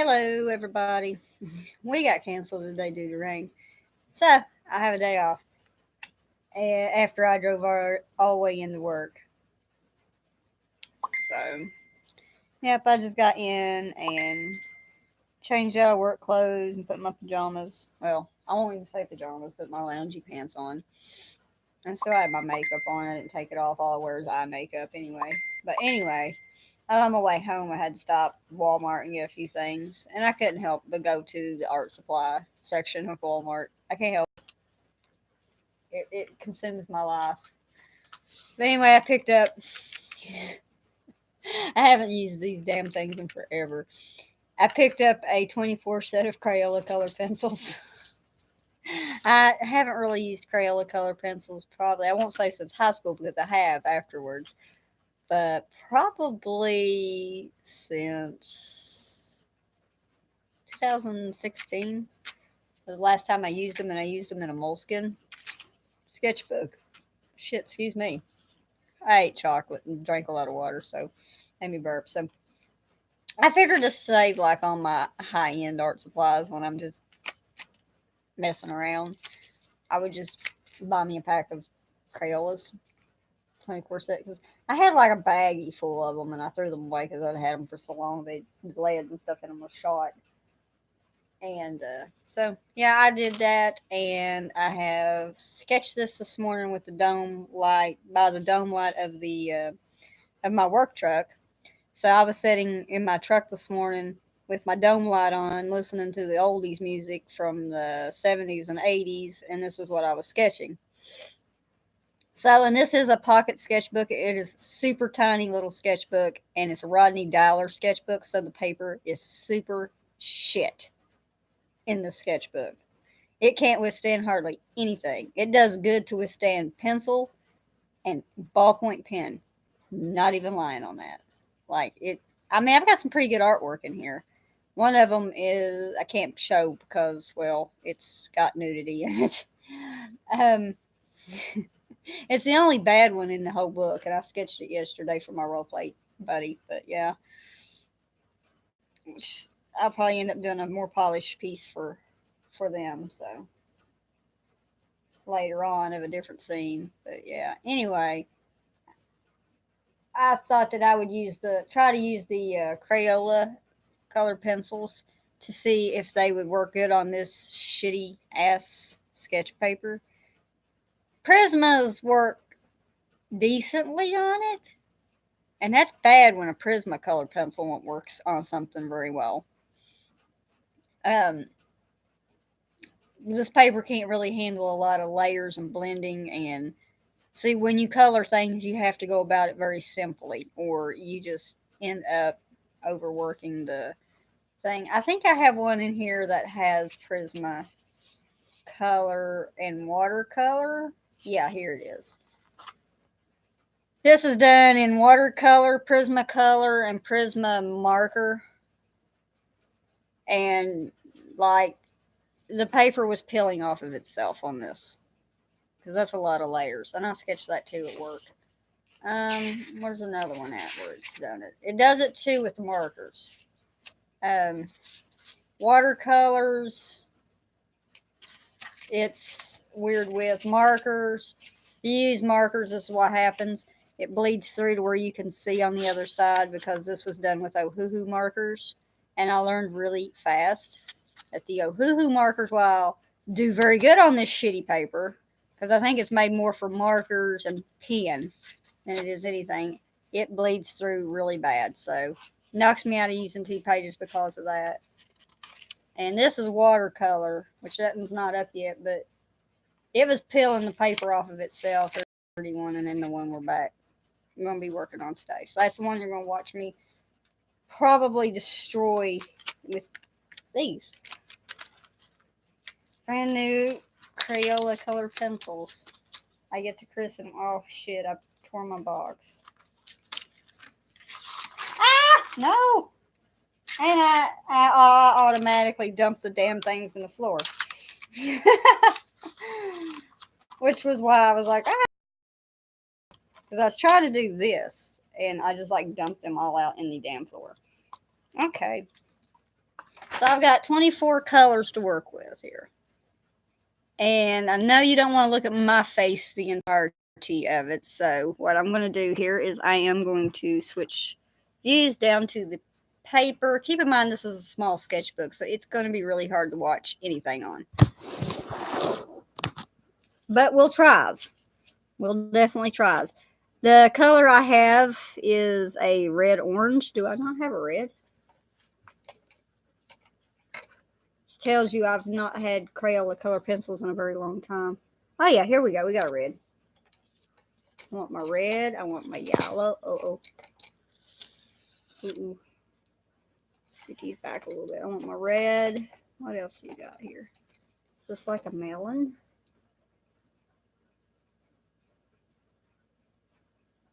Hello, everybody. We got canceled today due to rain. So, I have a day off after I drove all the way into work. So, yep, I just got in and changed out of work clothes and put my pajamas. Well, I won't even say pajamas, but my loungy pants on. And so I had my makeup on. I didn't take it off. All I wear is eye makeup anyway. But anyway, on my way home, I had to stop Walmart and get a few things. And I couldn't help but go to the art supply section of Walmart. I can't help it. It consumes my life. But anyway, I picked up. I haven't used these damn things in forever. I picked up a 24 set of Crayola color pencils. I haven't really used Crayola color pencils probably. I won't say since high school because I have afterwards, but probably since 2016 was the last time I used them, and I used them in a moleskin sketchbook. Shit, excuse me. I ate chocolate and drank a lot of water, so made me burp. So I figured to save like on my high end art supplies when I'm just messing around. I would just buy me a pack of Crayolas, 24 sets. Cause I had like a baggie full of them and I threw them away because I'd had them for so long. They lead and stuff in them was shot. And so, yeah, I did that. And I have sketched this morning with the dome light, by the dome light of my work truck. So I was sitting in my truck this morning with my dome light on, listening to the oldies music from the 70s and 80s, and this is what I was sketching. So, and this is a pocket sketchbook. It is a super tiny little sketchbook, and it's a Rodney Dowler sketchbook, so the paper is super shit in the sketchbook. It can't withstand hardly anything. It does good to withstand pencil and ballpoint pen. Not even lying on that. Like it. I mean, I've got some pretty good artwork in here. One of them is I can't show because well, it's got nudity in it. Um, it's the only bad one in the whole book, and I sketched it yesterday for my role play buddy. But yeah, I'll probably end up doing a more polished piece for them. So later on of a different scene. But yeah, anyway, I thought that I would try to use the Crayola color pencils to see if they would work good on this shitty ass sketch paper. Prismas work decently on it, and that's bad when a Prisma color pencil won't work on something very well. Um, this paper can't really handle a lot of layers and blending and see when you color things you have to go about it very simply or you just end up overworking the thing. I think I have one in here that has Prisma color and watercolor. Yeah, here it is. This is done in watercolor, Prismacolor, and Prisma marker. And like the paper was peeling off of itself on this because that's a lot of layers. And I sketched that too at work. Where's another one at where it's done it? It does it too with the markers. Um, watercolors. It's weird with markers. You use markers, this is what happens. It bleeds through to where you can see on the other side because this was done with Ohuhu markers. And I learned really fast that the Ohuhu markers, while do very good on this shitty paper, because I think it's made more for markers and pen than it is anything, it bleeds through really bad. So knocks me out of using 2 pages because of that. And this is watercolor, which that one's not up yet, but it was peeling the paper off of itself. There's 31, and then the one we're back. I'm going to be working on today. So that's the one you're going to watch me probably destroy with these. Brand new Crayola color pencils. I get to christen. Oh shit, I tore my box. Ah! No! And I automatically dumped the damn things in the floor. Which was why I was like, ah. Because I was trying to do this, and I just like dumped them all out in the damn floor. Okay. So I've got 24 colors to work with here. And I know you don't want to look at my face the entirety of it. So what I'm going to do here is I am going to switch views down to the paper. Keep in mind this is a small sketchbook, so it's going to be really hard to watch anything on. But we'll tries. We'll definitely tries. The color I have is a red orange. Do I not have a red? Tells you I've not had Crayola color pencils in a very long time. Oh yeah, here we go. We got a red. I want my red. I want my yellow. Oh. Ooh. Get these back a little bit. I want my red. What else you got here? Is this like a melon?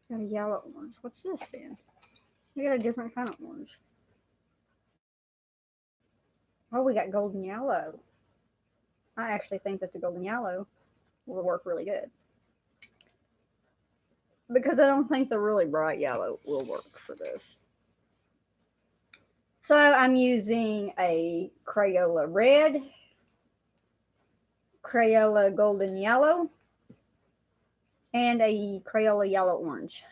Got a yellow orange. What's this then? We got a different kind of orange. Oh, we got golden yellow. I actually think that the golden yellow will work really good. Because I don't think the really bright yellow will work for this. So I'm using a Crayola red, Crayola golden yellow, and a Crayola yellow orange.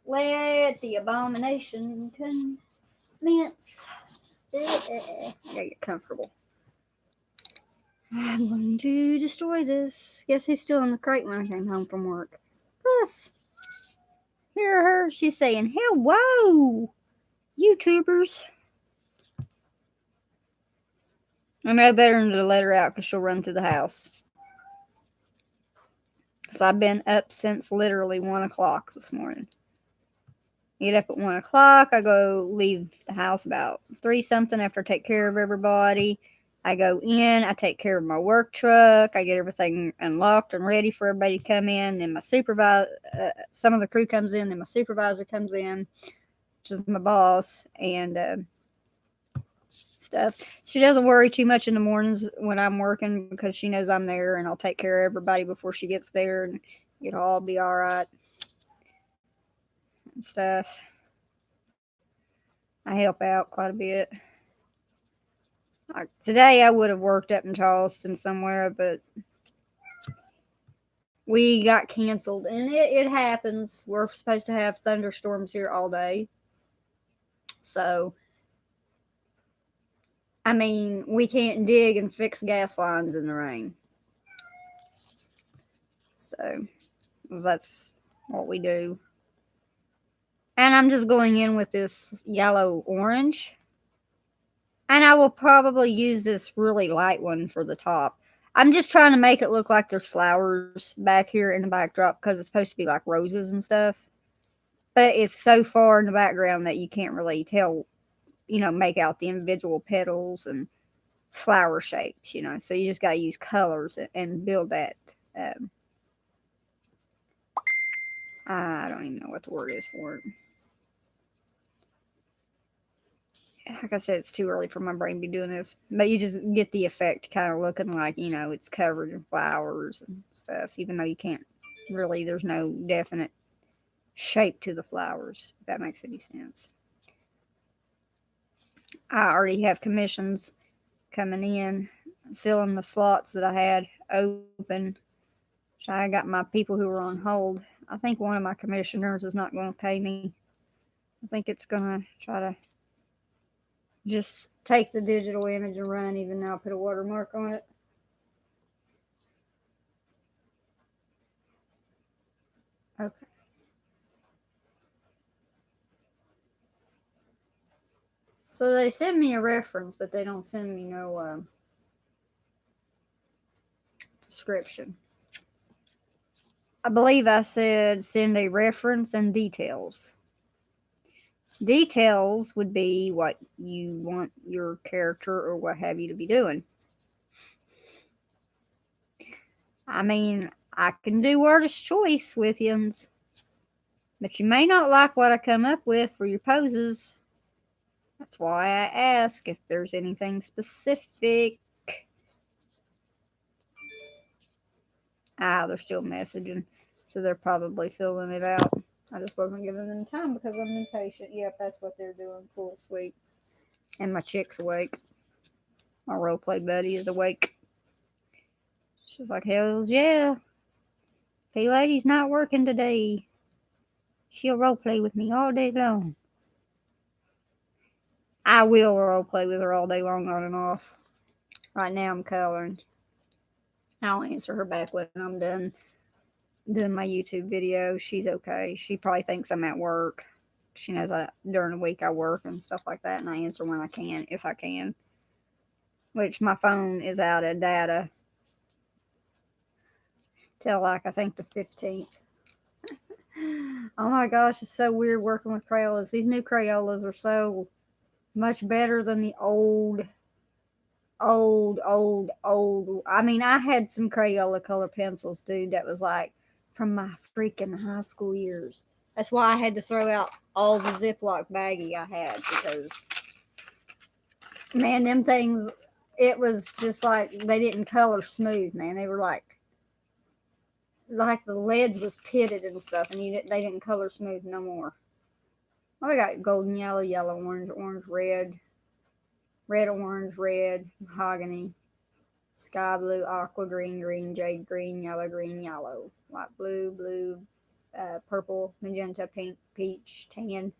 Let the abomination commence. I gotta get comfortable. I'm going to destroy this. Guess who's still in the crate when I came home from work? Puss. Hear her. She's saying, hello, YouTubers. I know better than to let her out because she'll run through the house. Because I've been up since literally 1 o'clock this morning. Get up at 1 o'clock. I go leave the house about 3 something after I take care of everybody. I go in. I take care of my work truck. I get everything unlocked and ready for everybody to come in. Then my supervisor, some of the crew comes in. Then my supervisor comes in, which is my boss, and stuff. She doesn't worry too much in the mornings when I'm working because she knows I'm there and I'll take care of everybody before she gets there and it'll all be all right and stuff. I help out quite a bit. Like today I would have worked up in Charleston somewhere, but we got canceled and it happens. We're supposed to have thunderstorms here all day. So I mean, we can't dig and fix gas lines in the rain. So that's what we do. And I'm just going in with this yellow orange. And I will probably use this really light one for the top. I'm just trying to make it look like there's flowers back here in the backdrop because it's supposed to be like roses and stuff. But it's so far in the background that you can't really tell, make out the individual petals and flower shapes, So you just got to use colors and build that. I don't even know what the word is for it. Like I said, it's too early for my brain to be doing this, but you just get the effect kind of looking like, it's covered in flowers and stuff, even though you can't really, there's no definite shape to the flowers, if that makes any sense. I already have commissions coming in, filling the slots that I had open. So I got my people who were on hold. I think one of my commissioners is not going to pay me. I think it's going to try to just take the digital image and run, even though I put a watermark on it. Okay. So they send me a reference, but they don't send me no description. I believe I said send a reference and details. Details would be what you want your character or what have you to be doing. I mean, I can do artist choice with you, but you may not like what I come up with for your poses. That's why I ask if there's anything specific. They're still messaging, so they're probably filling it out. I just wasn't giving them time because I'm impatient. Yep, that's what they're doing. Cool, sweet. And my chick's awake. My role play buddy is awake. She's like, hells yeah. P Lady's not working today. She'll role play with me all day long. I will role play with her all day long on and off. Right now I'm coloring. I'll answer her back when I'm done doing my YouTube video. She's okay. She probably thinks I'm at work. She knows during the week I work and stuff like that, and I answer when I can, if I can. Which my phone is out of data till like I think the 15th. Oh my gosh, it's so weird working with Crayolas. These new Crayolas are so much better than the old. I mean, I had some Crayola color pencils, dude, that was like from my freaking high school years. That's why I had to throw out all the Ziploc baggie I had, because, man, them things, it was just like they didn't color smooth, man. They were like the leads was pitted and stuff, and they didn't color smooth no more. Oh, we got golden yellow, yellow, orange, orange, red, red, orange, red, mahogany, sky blue, aqua, green, green, jade green, yellow, light blue, blue, purple, magenta, pink, peach, tan,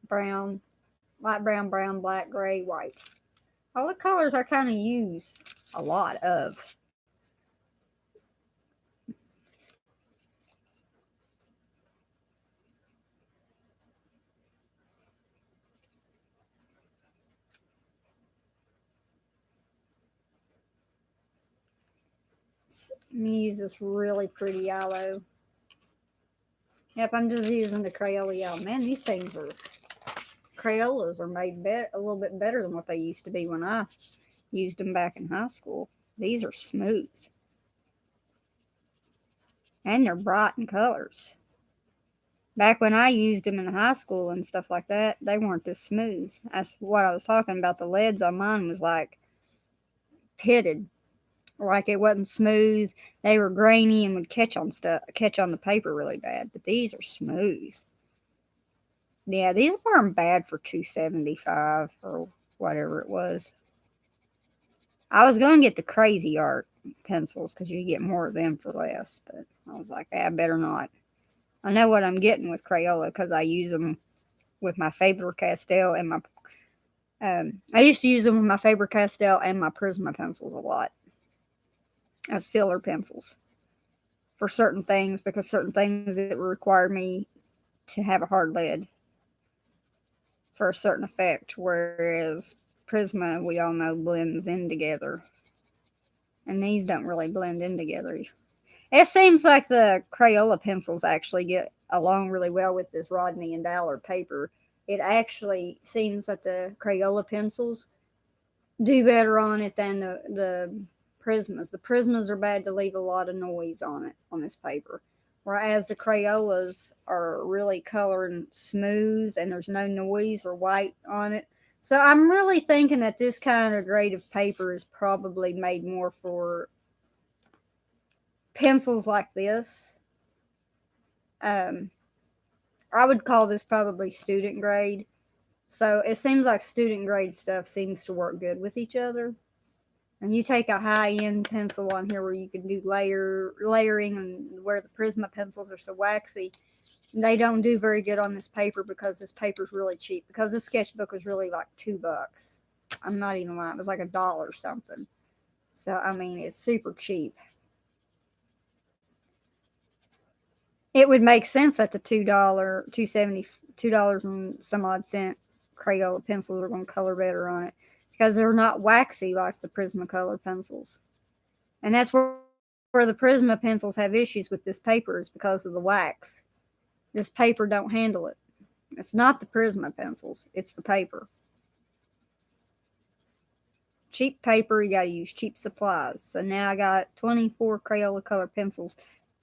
brown, light brown, brown, black, gray, white. All the colors I kind of use a lot of. Let me use this really pretty yellow. Yep, I'm just using the Crayola yellow. Man, these things are Crayolas are made a little bit better than what they used to be when I used them back in high school. These are smooth. And they're bright in colors. Back when I used them in high school and stuff like that, they weren't this smooth. That's what I was talking about. The leads on mine was like pitted. Like it wasn't smooth. They were grainy and would catch on the paper really bad. But these are smooth. Yeah, these weren't bad for $2.75 or whatever it was. I was going to get the Crazy Art pencils because you get more of them for less. But I was like, I better not. I know what I'm getting with Crayola because I use them with my Faber-Castell and my. I used to use them with my Faber-Castell and my Prisma pencils a lot as filler pencils for certain things, because certain things it required me to have a hard lead for a certain effect, whereas Prisma, we all know, blends in together. And these don't really blend in together. It seems like the Crayola pencils actually get along really well with this Rodney and Dowler paper. It actually seems that the Crayola pencils do better on it than the Prismas. The Prismas are bad to leave a lot of noise on this paper. Whereas the Crayolas are really coloring smooth and there's no noise or white on it. So I'm really thinking that this kind of grade of paper is probably made more for pencils like this. I would call this probably student grade. So it seems like student grade stuff seems to work good with each other. And you take a high-end pencil on here where you can do layering, and where the Prisma pencils are so waxy, they don't do very good on this paper because this paper is really cheap. Because this sketchbook was really like $2. I'm not even lying. It was like $1 something. So, I mean, it's super cheap. It would make sense that the $2 and some odd cent Crayola pencils are going to color better on it, because they're not waxy like the Prismacolor pencils. And that's where the Prisma pencils have issues with this paper, is because of the wax. This paper don't handle it. It's not the Prisma pencils, it's the paper. Cheap paper, you gotta use cheap supplies. So now I got 24 Crayola color pencils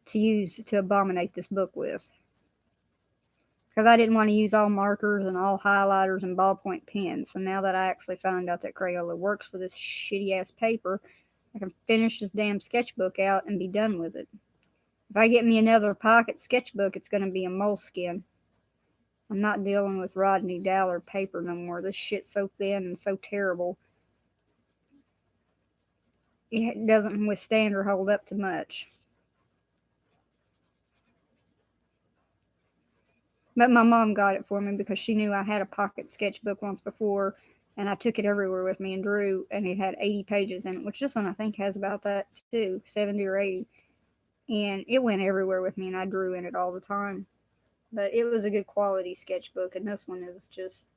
to use to abominate this book with. Because I didn't want to use all markers and all highlighters and ballpoint pens. So now that I actually found out that Crayola works for this shitty ass paper, I can finish this damn sketchbook out and be done with it. If I get me another pocket sketchbook, it's going to be a Moleskine. I'm not dealing with Rodney Dowler paper no more. This shit's so thin and so terrible. It doesn't withstand or hold up to much. But my mom got it for me because she knew I had a pocket sketchbook once before, and I took it everywhere with me and drew, and it had 80 pages in it, which this one I think has about that too, 70 or 80. And it went everywhere with me, and I drew in it all the time. But it was a good quality sketchbook, and this one is just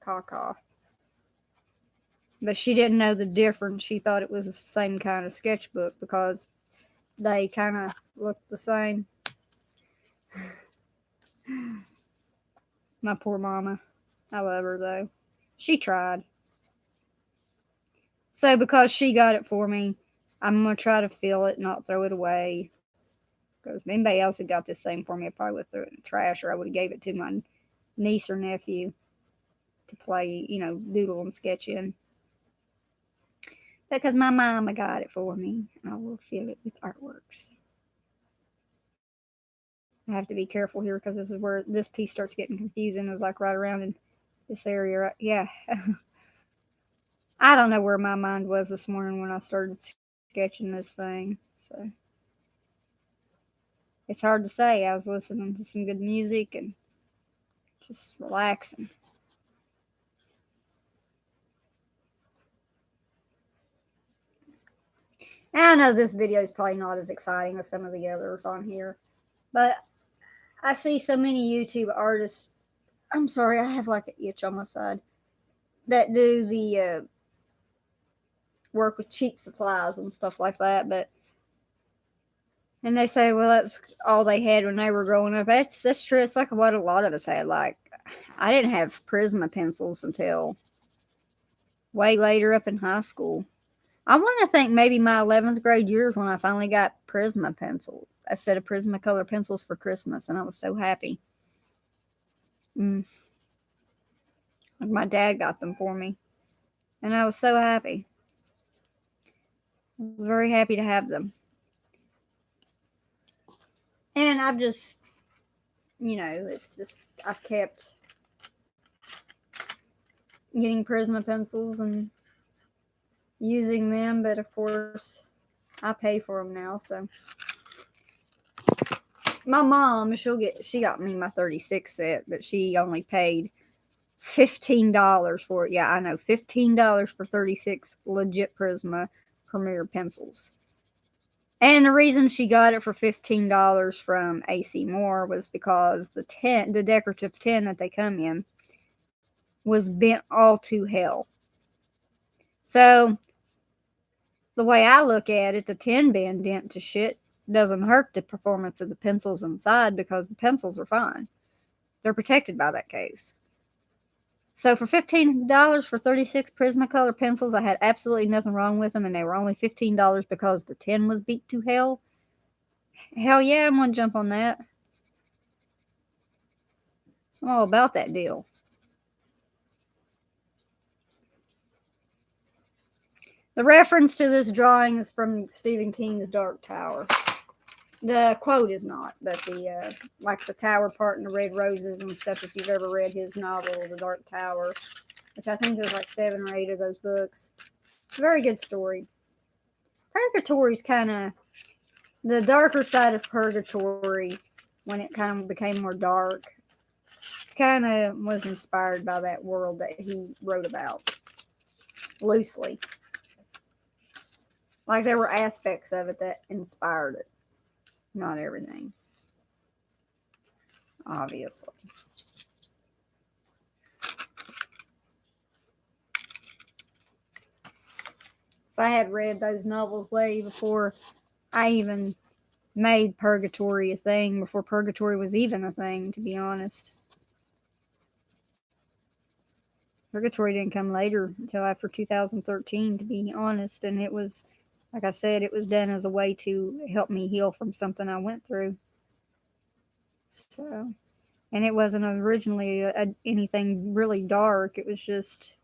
caca. But she didn't know the difference. She thought it was the same kind of sketchbook because they kind of looked the same. My poor mama. I love her though. She tried. So because she got it for me, I'm gonna try to fill it, not throw it away. Because if anybody else had got this same for me, I probably would have threw it in the trash, or I would have gave it to my niece or nephew to play, doodle and sketch in. Because my mama got it for me, I will fill it with artworks. I have to be careful here because this is where this piece starts getting confusing. It's like right around in this area. Right? Yeah. I don't know where my mind was this morning when I started sketching this thing. So it's hard to say. I was listening to some good music and just relaxing. And I know this video is probably not as exciting as some of the others on here, but I see so many YouTube artists. I'm sorry, I have like an itch on my side that do the work with cheap supplies and stuff like that. And they say, well, that's all they had when they were growing up. That's true. It's like what a lot of us had. Like, I didn't have Prisma pencils until way later up in high school. I want to think maybe my 11th grade years when I finally got Prisma pencil, a set of Prismacolor pencils for Christmas, and I was so happy. My dad got them for me, and I was so happy. I was very happy to have them. And I've just, it's just, I've kept getting Prisma pencils and using them, but of course, I pay for them now, so. My mom, she got me my 36 set, but she only paid $15 for it. Yeah, I know, $15 for 36 legit Prisma Premier pencils. And the reason she got it for $15 from AC Moore was because the decorative tin that they come in was bent all to hell. So the way I look at it, the tin being dent to shit doesn't hurt the performance of the pencils inside because the pencils are fine. They're protected by that case. So for $15 for 36 Prismacolor pencils, I had absolutely nothing wrong with them, and they were only $15 because the tin was beat to hell. Hell yeah, I'm going to jump on that. I'm all about that deal. The reference to this drawing is from Stephen King's Dark Tower. The quote is not, but like the tower part and the red roses and stuff, if you've ever read his novel, The Dark Tower, which I think there's like 7 or 8 of those books. Very good story. Purgatory's kind of the darker side of Purgatory when it kind of became more dark. Kind of was inspired by that world that he wrote about loosely. Like there were aspects of it that inspired it. Not everything. Obviously. So I had read those novels way before I even made Purgatory a thing, before Purgatory was even a thing, to be honest. Purgatory didn't come later until after 2013, to be honest, and it was, like I said, it was done as a way to help me heal from something I went through. So, and it wasn't originally anything really dark. It was just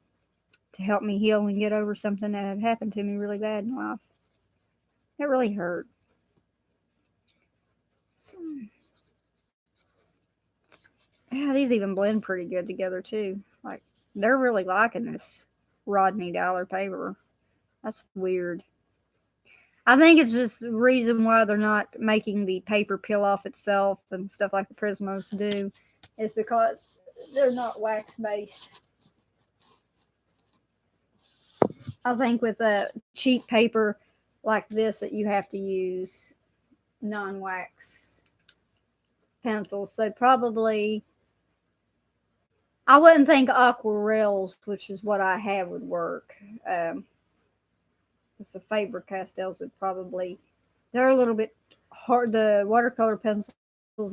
to help me heal and get over something that had happened to me really bad in life. It really hurt. So, Yeah, these even blend pretty good together too. Like they're really liking this Rodney Dollar paper. That's weird. I think it's just the reason why they're not making the paper peel off itself and stuff like the Prismos do is because they're not wax based. I think with a cheap paper like this that you have to use non wax pencils. So probably I wouldn't think aquarels, which is what I have, would work. Because the Faber Castells would probably they're a little bit hard. The watercolor pencils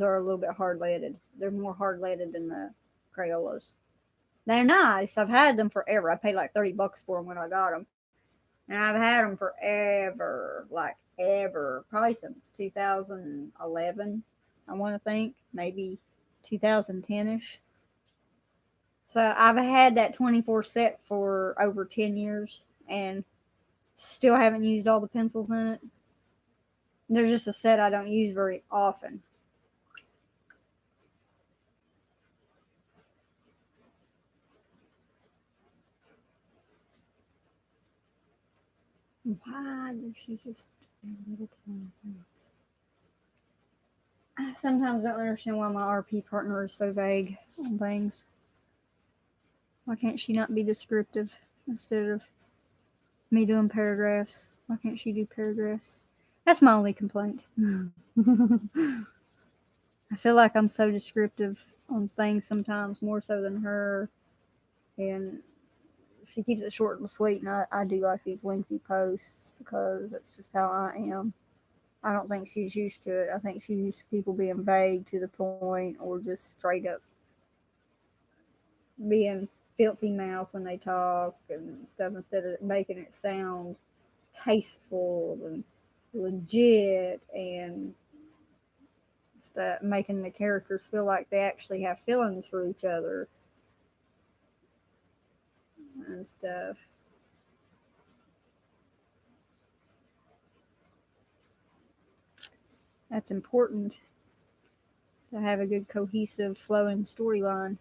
are a little bit hard leaded. They're more hard leaded than the Crayolas. They're nice. I've had them forever. I paid like $30 for them when I got them, and I've had them forever, like ever, probably since 2011. I want to think maybe 2010 ish. So I've had that 24 set for over 10 years, and still haven't used all the pencils in it. There's just a set I don't use very often. Why does she just do little tiny things? I sometimes don't understand why my RP partner is so vague on things. Why can't she not be descriptive instead of me doing paragraphs? Why can't she do paragraphs? That's my only complaint. I feel like I'm so descriptive on things sometimes, more so than her. And she keeps it short and sweet, and I do like these lengthy posts because that's just how I am. I don't think she's used to it. I think she's used to people being vague to the point or just straight up being filthy mouth when they talk and stuff instead of making it sound tasteful and legit and stuff, making the characters feel like they actually have feelings for each other and stuff. That's important to have a good cohesive flowing storyline.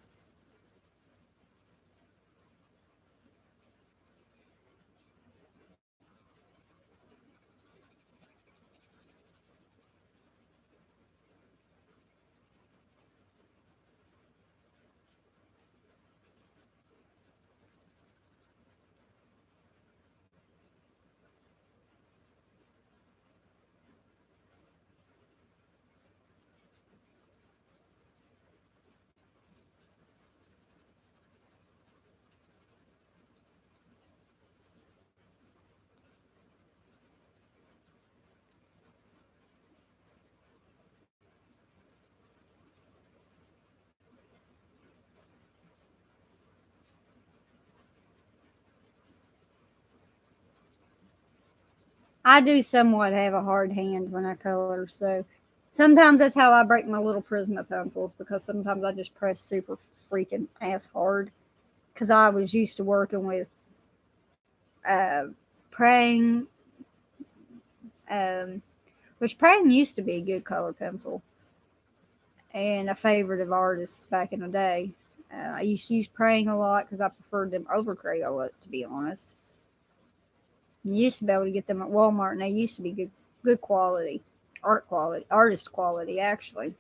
I do somewhat have a hard hand when I color, so sometimes that's how I break my little Prisma pencils because sometimes I just press super freaking ass hard because I was used to working with uh, Prang, um, which Prang used to be a good color pencil and a favorite of artists back in the day. I used to use Prang a lot because I preferred them over Crayola, to be honest. You used to be able to get them at Walmart, and they used to be good quality, artist quality, actually.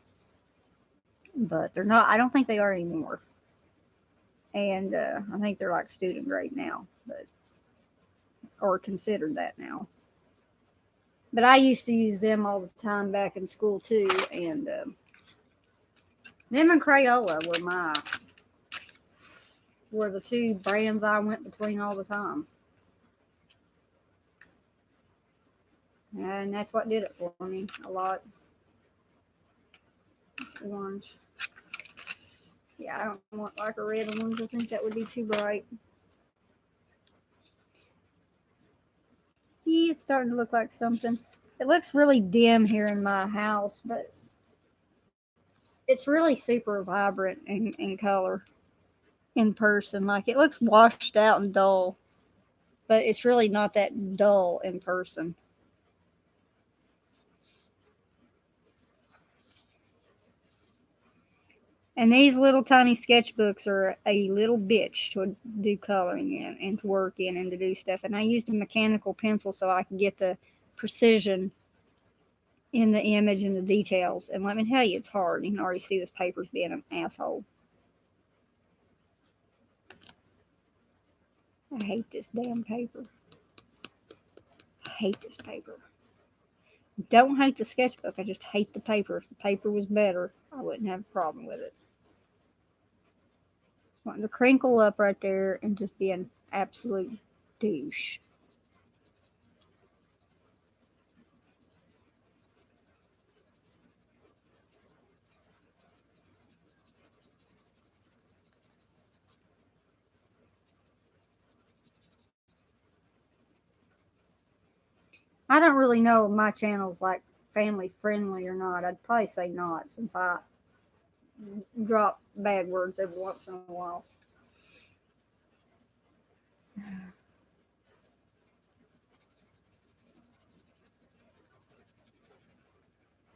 But they're not. I don't think they are anymore, and I think they're like student grade now, but or considered that now. But I used to use them all the time back in school too, and them and Crayola were the two brands I went between all the time. And that's what did it for me a lot. It's orange. Yeah, I don't want like a red one. I think that would be too bright. Yeah, it's starting to look like something. It looks really dim here in my house, but it's really super vibrant in color in person. Like it looks washed out and dull, but it's really not that dull in person. And these little tiny sketchbooks are a little bitch to do coloring in and to work in and to do stuff. And I used a mechanical pencil so I could get the precision in the image and the details. And let me tell you, it's hard. You can already see this paper's being an asshole. I hate this damn paper. I hate this paper. Don't hate the sketchbook. I just hate the paper. If the paper was better, I wouldn't have a problem with it. Wanting to crinkle up right there and just be an absolute douche. I don't really know if my channel's like family friendly or not. I'd probably say not, since I drop bad words every once in a while.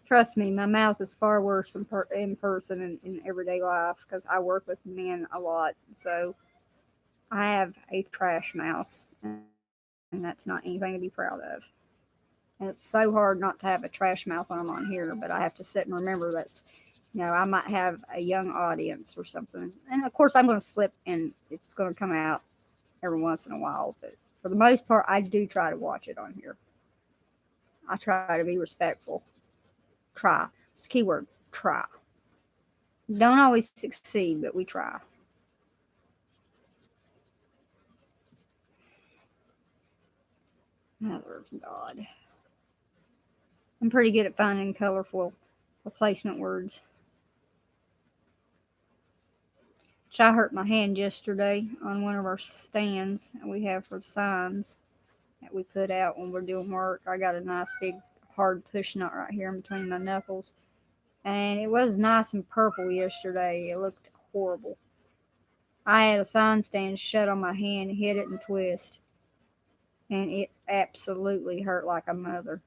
Trust me, my mouth is far worse in person and in everyday life because I work with men a lot. So I have a trash mouth, and that's not anything to be proud of. And it's so hard not to have a trash mouth when I'm on here, but I have to sit and remember that's, I might have a young audience or something. And of course, I'm going to slip and it's going to come out every once in a while. But for the most part, I do try to watch it on here. I try to be respectful. Try. It's a key word. Try. Don't always succeed, but we try. Mother of God. I'm pretty good at finding colorful replacement words. I hurt my hand yesterday on one of our stands that we have for signs that we put out when we're doing work. I got a nice big hard push nut right here in between my knuckles. And it was nice and purple yesterday. It looked horrible. I had a sign stand shut on my hand, hit it and twist. And it absolutely hurt like a mother.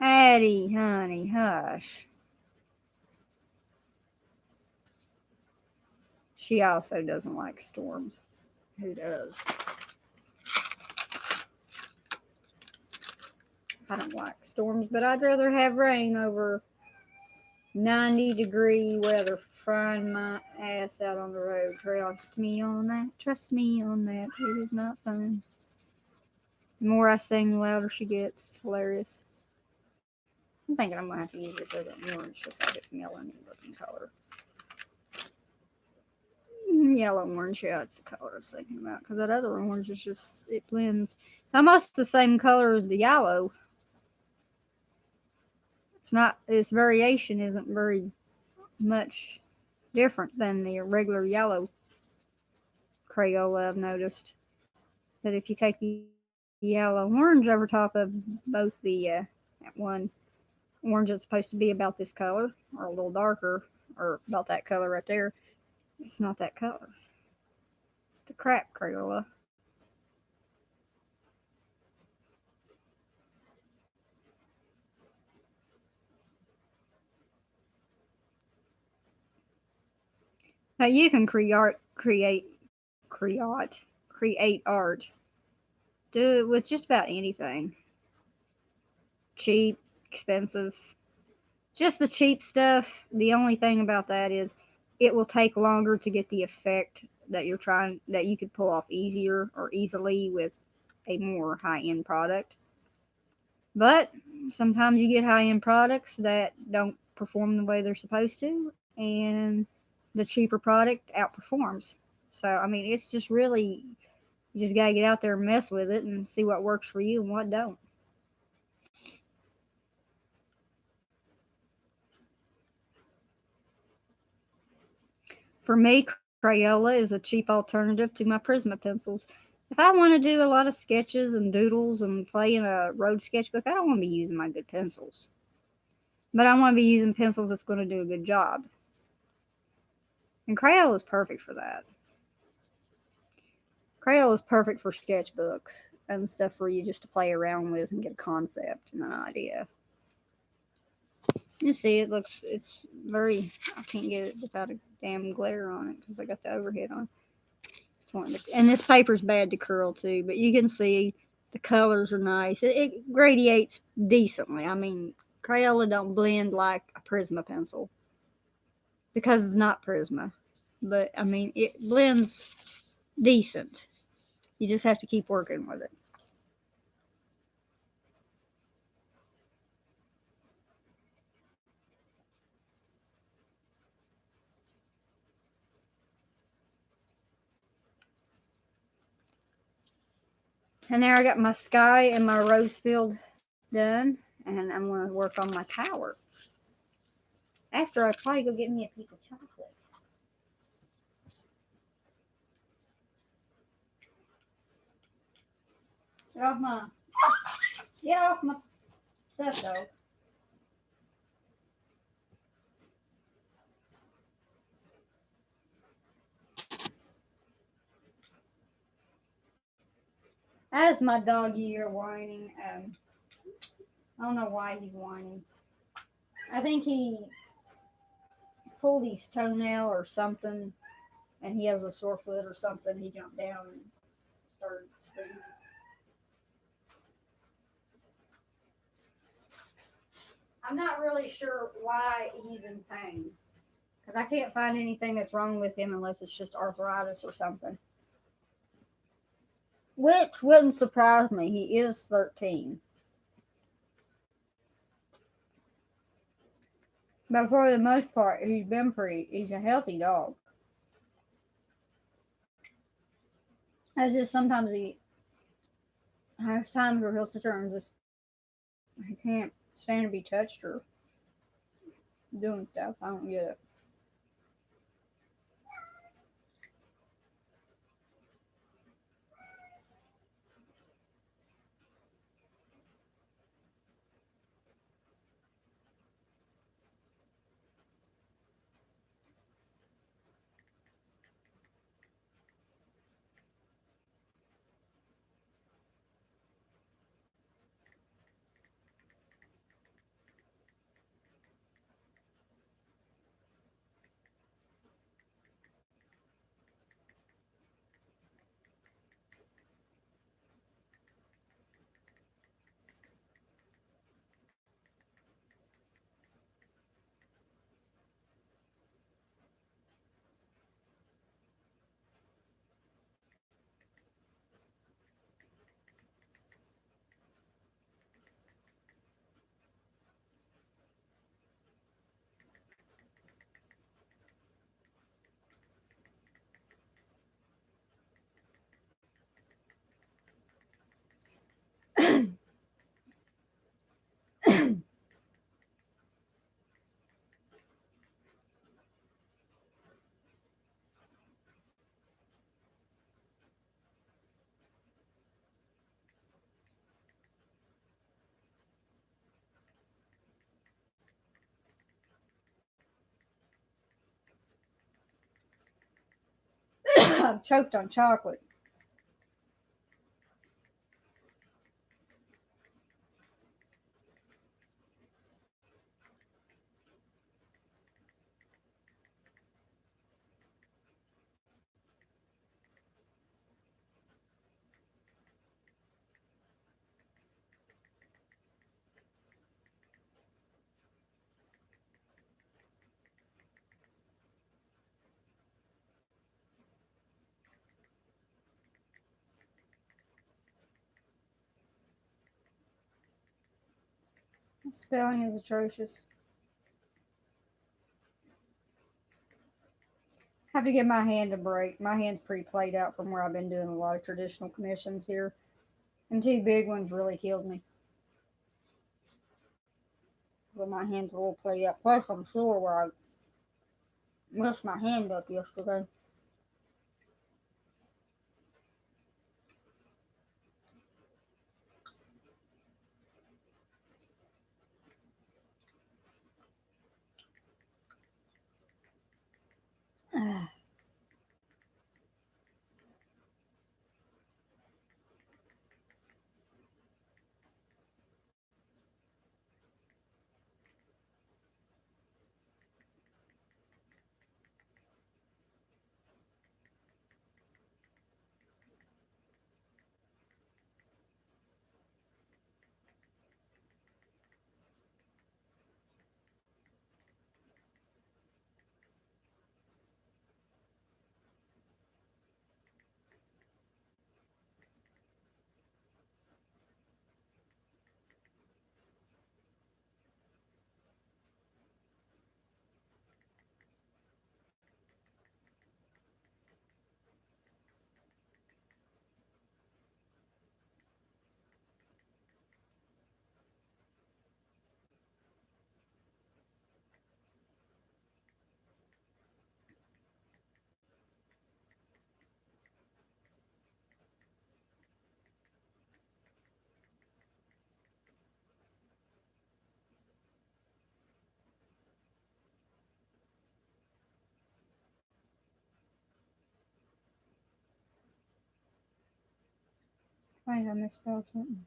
Addie, honey, hush. She also doesn't like storms. Who does? I don't like storms, but I'd rather have rain over 90-degree weather frying my ass out on the road. Trust me on that. Trust me on that. It is not fun. The more I sing, the louder she gets. It's hilarious. I'm thinking I'm going to have to use this other orange just like it's melony looking color. Yellow orange, yeah, it's the color I was thinking about. Because that other orange is just, it blends. It's almost the same color as the yellow. It's not, its variation isn't very much different than the regular yellow Crayola. I've noticed that if you take the yellow orange over top of both the that one orange that's supposed to be about this color or a little darker or about that color right there, it's not that color. It's a crap Crayola. Now you can create art. Do it with just about anything. Cheap, expensive. Just the cheap stuff. The only thing about that is it will take longer to get the effect that you're trying, that you could pull off easier or easily with a more high-end product. But sometimes you get high-end products that don't perform the way they're supposed to, and the cheaper product outperforms. So I mean, it's just really, you just gotta get out there and mess with it and see what works for you and what don't. For me, Crayola is a cheap alternative to my Prisma pencils. If I want to do a lot of sketches and doodles and play in a road sketchbook, I don't want to be using my good pencils. But I want to be using pencils that's going to do a good job. And Crayola is perfect for that. Crayola is perfect for sketchbooks and stuff for you just to play around with and get a concept and an idea. You see, it's very, I can't get it without a damn glare on it because I got the overhead on. And this paper's bad to curl too, but you can see the colors are nice. It gradiates decently. I mean, Crayola don't blend like a Prisma pencil because it's not Prisma, but I mean, it blends decent. You just have to keep working with it. And there I got my sky and my rose field done, and I'm going to work on my tower. After I probably go get me a piece of chocolate. Get off my stuff though. That's my doggy ear whining. I don't know why he's whining. I think he pulled his toenail or something, and he has a sore foot or something. He jumped down and started screaming. I'm not really sure why he's in pain because I can't find anything that's wrong with him unless it's just arthritis or something. Which wouldn't surprise me. He is 13. But for the most part, he's a healthy dog. It's just sometimes he has times where he'll sit there and just, he can't stand to be touched or doing stuff. I don't get it. I'm choked on chocolate. The spelling is atrocious. I have to give my hand a break. My hand's pretty played out from where I've been doing a lot of traditional commissions here. And two big ones really killed me. But my hand's a little played out. Plus, I'm sore where I messed my hand up yesterday. I think I misspelled something.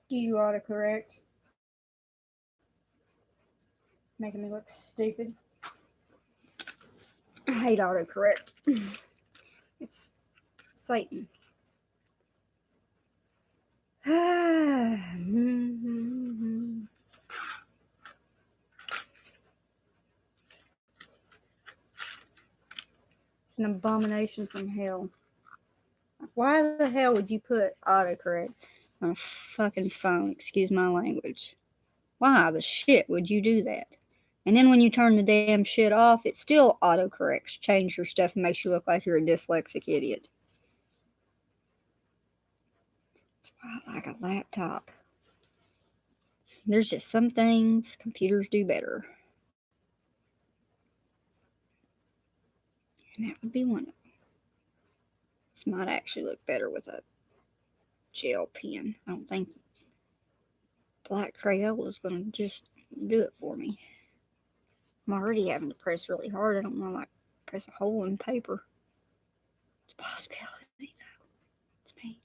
You autocorrect. Making me look stupid. I hate autocorrect. It's Satan. It's an abomination from hell. Why the hell would you put autocorrect on a fucking phone? Excuse my language. Why the shit would you do that? And then when you turn the damn shit off, it still autocorrects, changes your stuff, and makes you look like you're a dyslexic idiot. That's why I like a laptop. There's just some things computers do better. And that would be one of them. This might actually look better with a gel pen. I don't think black Crayola is going to just do it for me. I'm already having to press really hard. I don't want to like press a hole in paper. It's a possibility though. It's me.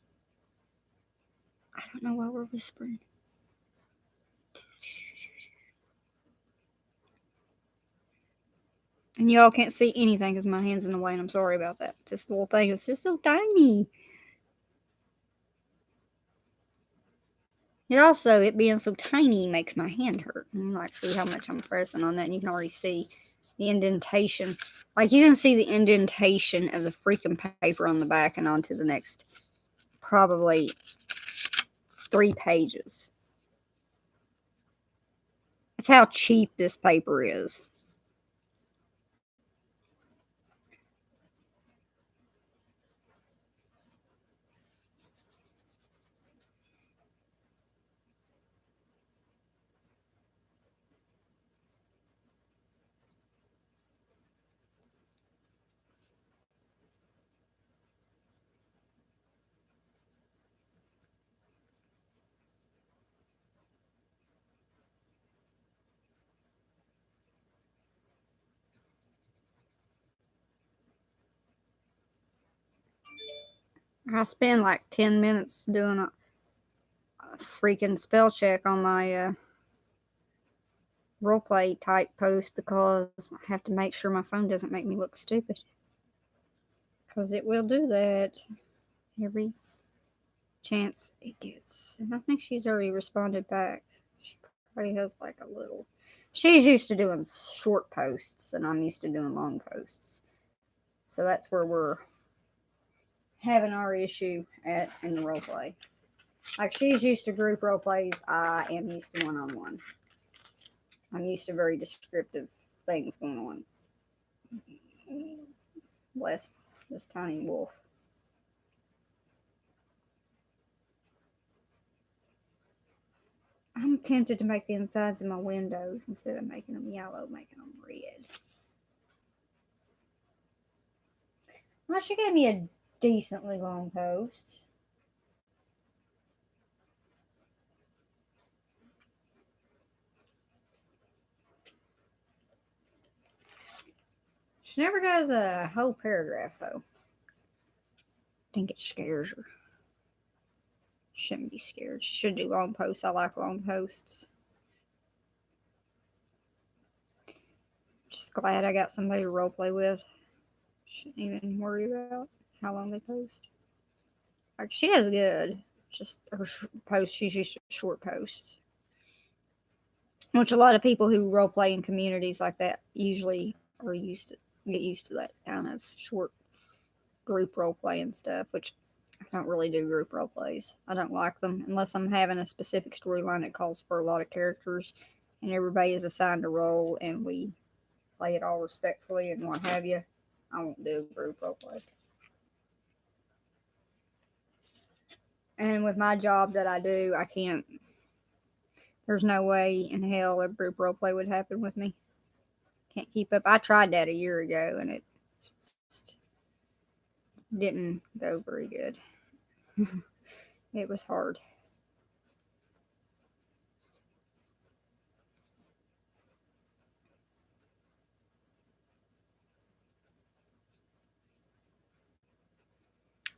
I don't know why we're whispering. And y'all can't see anything because my hand's in the way, and I'm sorry about that. This little thing is just so tiny. It being so tiny makes my hand hurt. And you like see how much I'm pressing on that, and you can already see the indentation. Like you can see the indentation of the freaking paper on the back and onto the next probably 3 pages. That's how cheap this paper is. I spend like 10 minutes doing a freaking spell check on my roleplay type post because I have to make sure my phone doesn't make me look stupid. Because it will do that every chance it gets. And I think she's already responded back. She probably has like a little. She's used to doing short posts, and I'm used to doing long posts. So that's where we're having our issue at in the roleplay. Like she's used to group role plays, I am used to one-on-one. I'm used to very descriptive things going on. Bless this tiny wolf. I'm tempted to make the insides of my windows instead of making them yellow, making them red. Well, she gave me a decently long post. She never does a whole paragraph, though. I think it scares her. Shouldn't be scared. She should do long posts. I like long posts. Just glad I got somebody to roleplay with. Shouldn't even worry about how long they post. Like, she does good. Just her posts, she's used to short posts. Which a lot of people who roleplay in communities like that usually are used to get used to that kind of short group roleplay and stuff, which I don't really do group role plays. I don't like them unless I'm having a specific storyline that calls for a lot of characters and everybody is assigned a role and we play it all respectfully and what have you. I won't do a group role play. And with my job that I do, I can't. There's no way in hell a group role play would happen with me. Can't keep up. I tried that a year ago and it just didn't go very good. It was hard.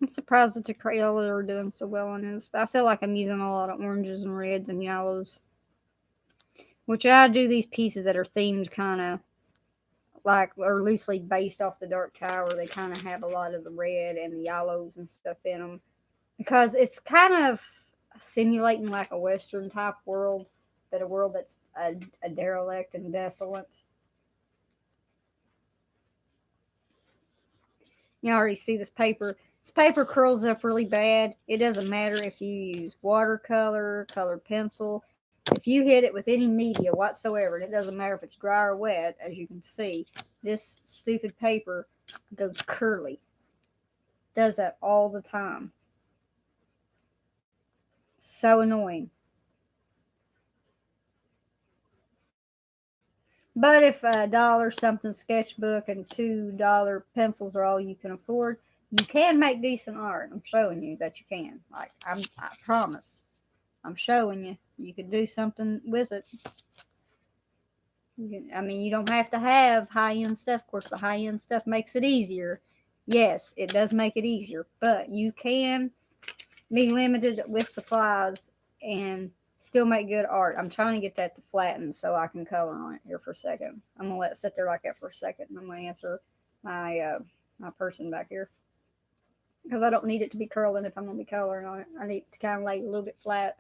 I'm surprised that the Crayolas are doing so well on this, but I feel like I'm using a lot of oranges and reds and yellows. Which I do these pieces that are themed kind of like, or loosely based off the Dark Tower. They kind of have a lot of the red and the yellows and stuff in them because it's kind of simulating like a Western type world, but a world that's a derelict and desolate. You already see this paper. This paper curls up really bad. It doesn't matter if you use watercolor, colored pencil. If you hit it with any media whatsoever, and it doesn't matter if it's dry or wet, as you can see, this stupid paper goes curly. Does that all the time. So annoying. But if $1 something sketchbook and $2 pencils are all you can afford, you can make decent art. I'm showing you that you can. Like I promise. I'm showing you. You could do something with it. I mean, you don't have to have high end stuff. Of course, the high end stuff makes it easier. Yes, it does make it easier, but you can be limited with supplies and still make good art. I'm trying to get that to flatten so I can color on it here for a second. I'm gonna let it sit there like that for a second, and I'm gonna answer my person back here because I don't need it to be curling if I'm gonna be coloring on it. I need it to kind of lay a little bit flat.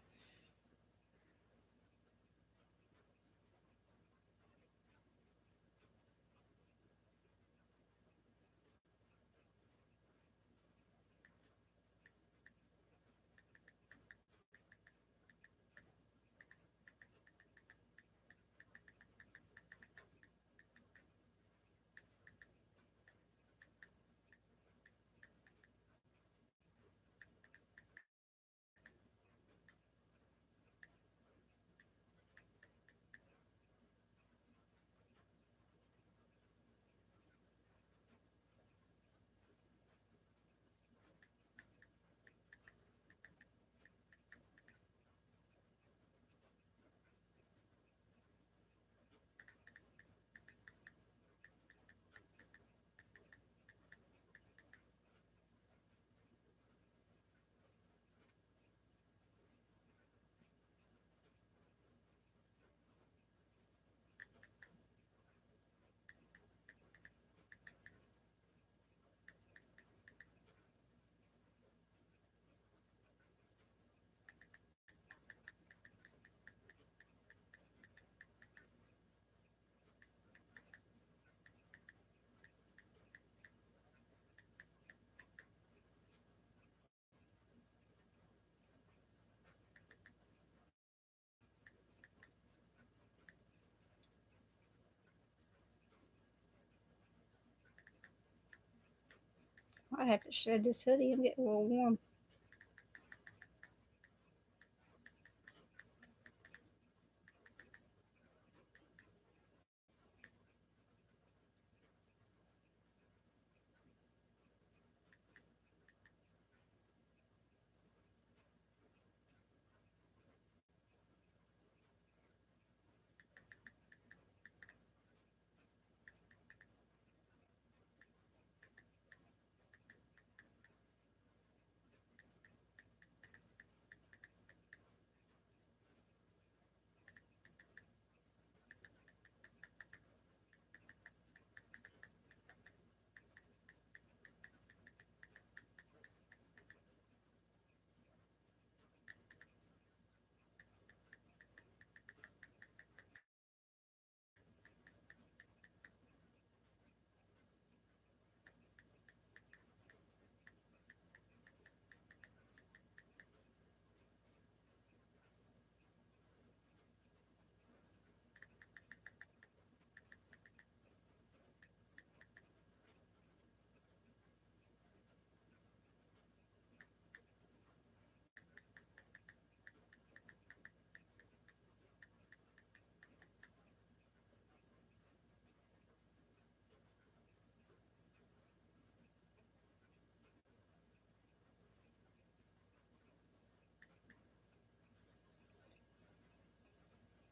I have to shed this hoodie and get a little warm.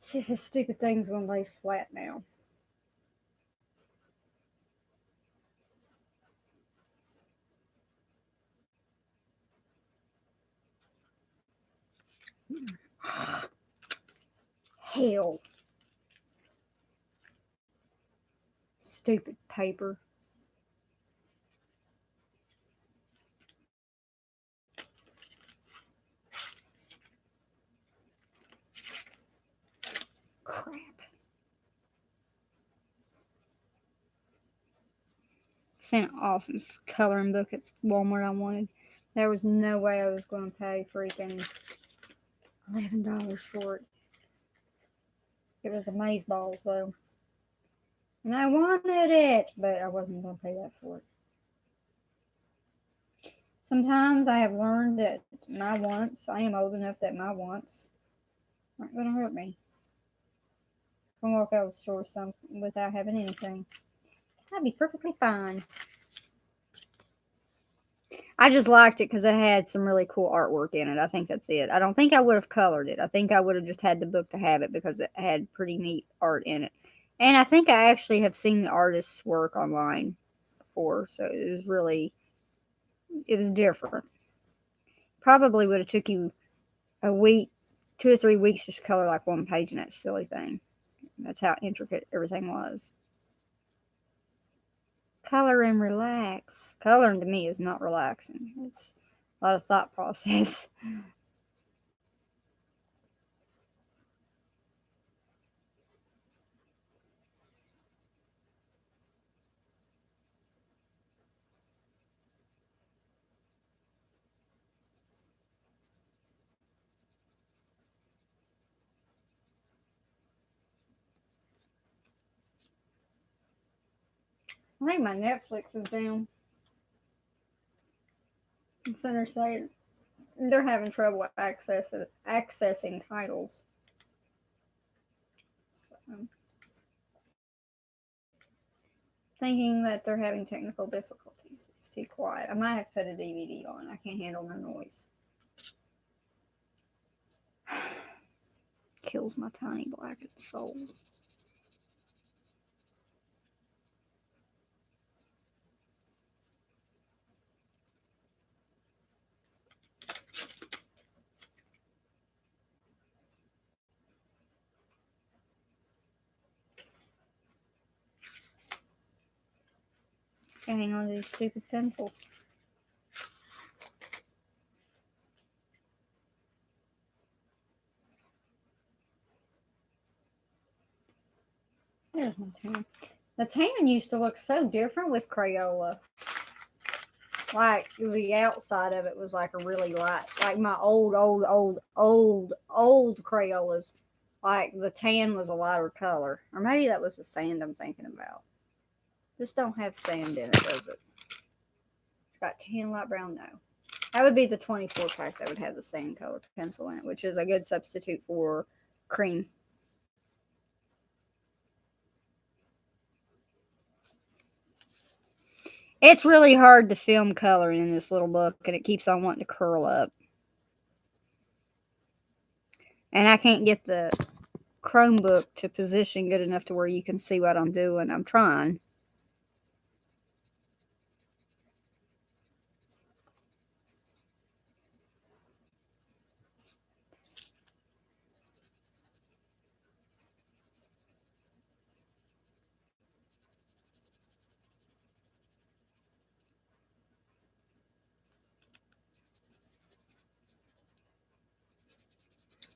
See if this stupid thing's gonna lay flat now. Hell. Stupid paper. Crap. Seen an awesome coloring book at Walmart I wanted. There was no way I was going to pay freaking $11 for it. It was Amazeballs though. And I wanted it, but I wasn't going to pay that for it. Sometimes I have learned that my wants, I am old enough that my wants aren't going to hurt me. I can walk out of the store without having anything. I'd be perfectly fine. I just liked it because it had some really cool artwork in it. I think that's it. I don't think I would have colored it. I think I would have just had the book to have it because it had pretty neat art in it. And I think I actually have seen the artist's work online before, so it was different. Probably would have took you a week, 2 or 3 weeks just to color like one page in that silly thing. That's how intricate everything was. Color and relax. Coloring to me is not relaxing. It's a lot of thought process. I think my Netflix is down. The center saying they're having trouble accessing titles. So, thinking that they're having technical difficulties. It's too quiet. I might have put a DVD on. I can't handle no noise. Kills my tiny blackened soul. Hang on to these stupid pencils. There's my tan. The tan used to look so different with Crayola. Like the outside of it was like a really light, like my old Crayolas. Like the tan was a lighter color, or maybe that was the sand I'm thinking about. This don't have sand in it, does it? It's got tan, light brown. No, that would be the 24 pack that would have the sand color pencil in it, which is a good substitute for cream. It's really hard to film coloring in this little book, and it keeps on wanting to curl up. And I can't get the Chromebook to position good enough to where you can see what I'm doing. I'm trying.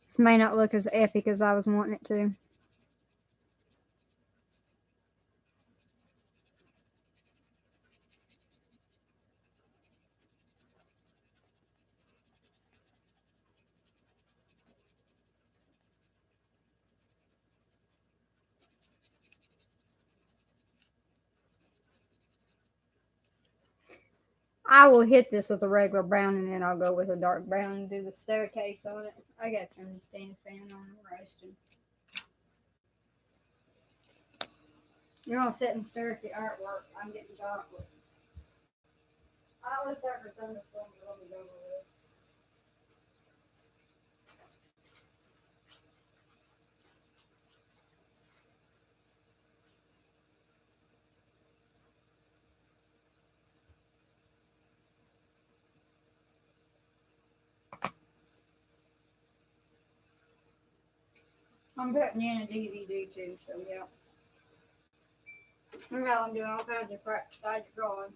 This may not look as epic as I was wanting it to. I will hit this with a regular brown and then I'll go with a dark brown and do the staircase on it. I got to turn the stand fan on and roasting. You're gonna sit and stare at the artwork. I'm getting chocolate. Let's have her turn this on a little bit over this. I'm putting in a DVD too, so yeah. You know, I'm doing all kinds of crap besides drawing.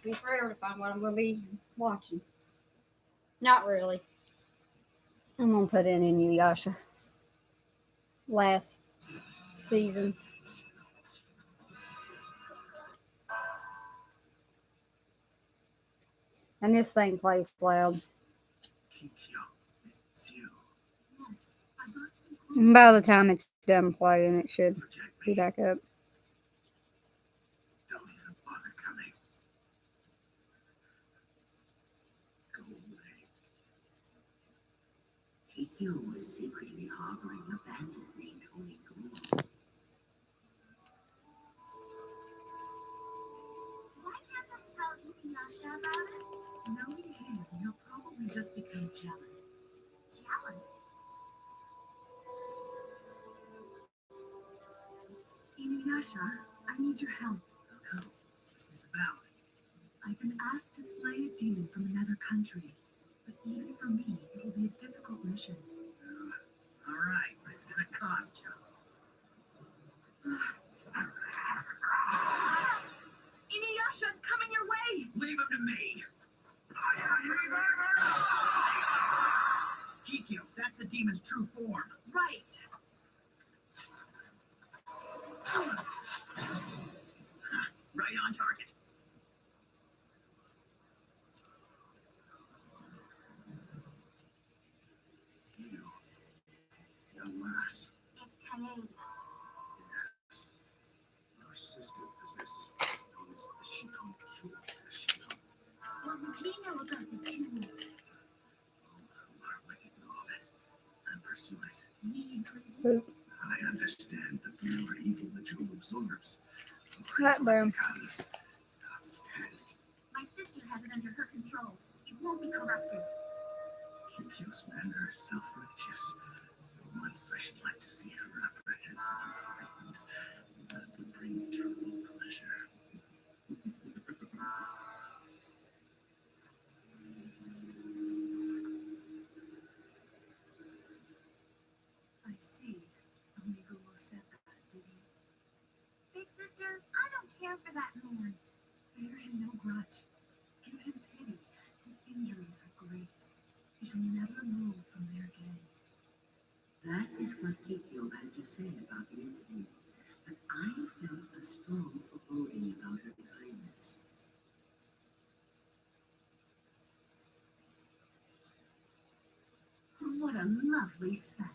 It'll be forever to find what I'm going to be watching. Not really. I'm going to put in Inuyasha. Last season. And this thing plays loud. And by the time it's done playing, it should be back up. Don't even bother coming. Go away. Kikyo was secretly harboring a bandit named Onigumo. Why can't I tell Inuyasha about it? Knowing him, you'll probably just become jealous. Jealous? Inuyasha, I need your help. Oh no. What's this about? I've been asked to slay a demon from another country. But even for me, it will be a difficult mission. All right, but it's gonna cost you. Inuyasha, it's coming your way! Leave him to me! Kikyo, that's the demon's true form. Right. Right on target. You, young lass. It's Kaede. Yes. Your sister possesses what's known as the Shikon Jewel. What would you know about the jewel? Why didn't know of it and pursue it? I understand the pure evil the jewel absorbs. Right there. Outstanding. My sister has it under her control. It won't be corrupted. Kikyo's manner is self-righteous. For once, I should like to see her apprehensive and frightened. That would bring true pleasure. I see. Onigumo said that, did he? Big sister, I don't care for that man. Bear him no grudge. Give him pity. His injuries are great. He shall never move from there again. That is what Kikyo had to say about the incident. But I felt a strong foreboding about her kindness. What a lovely sight.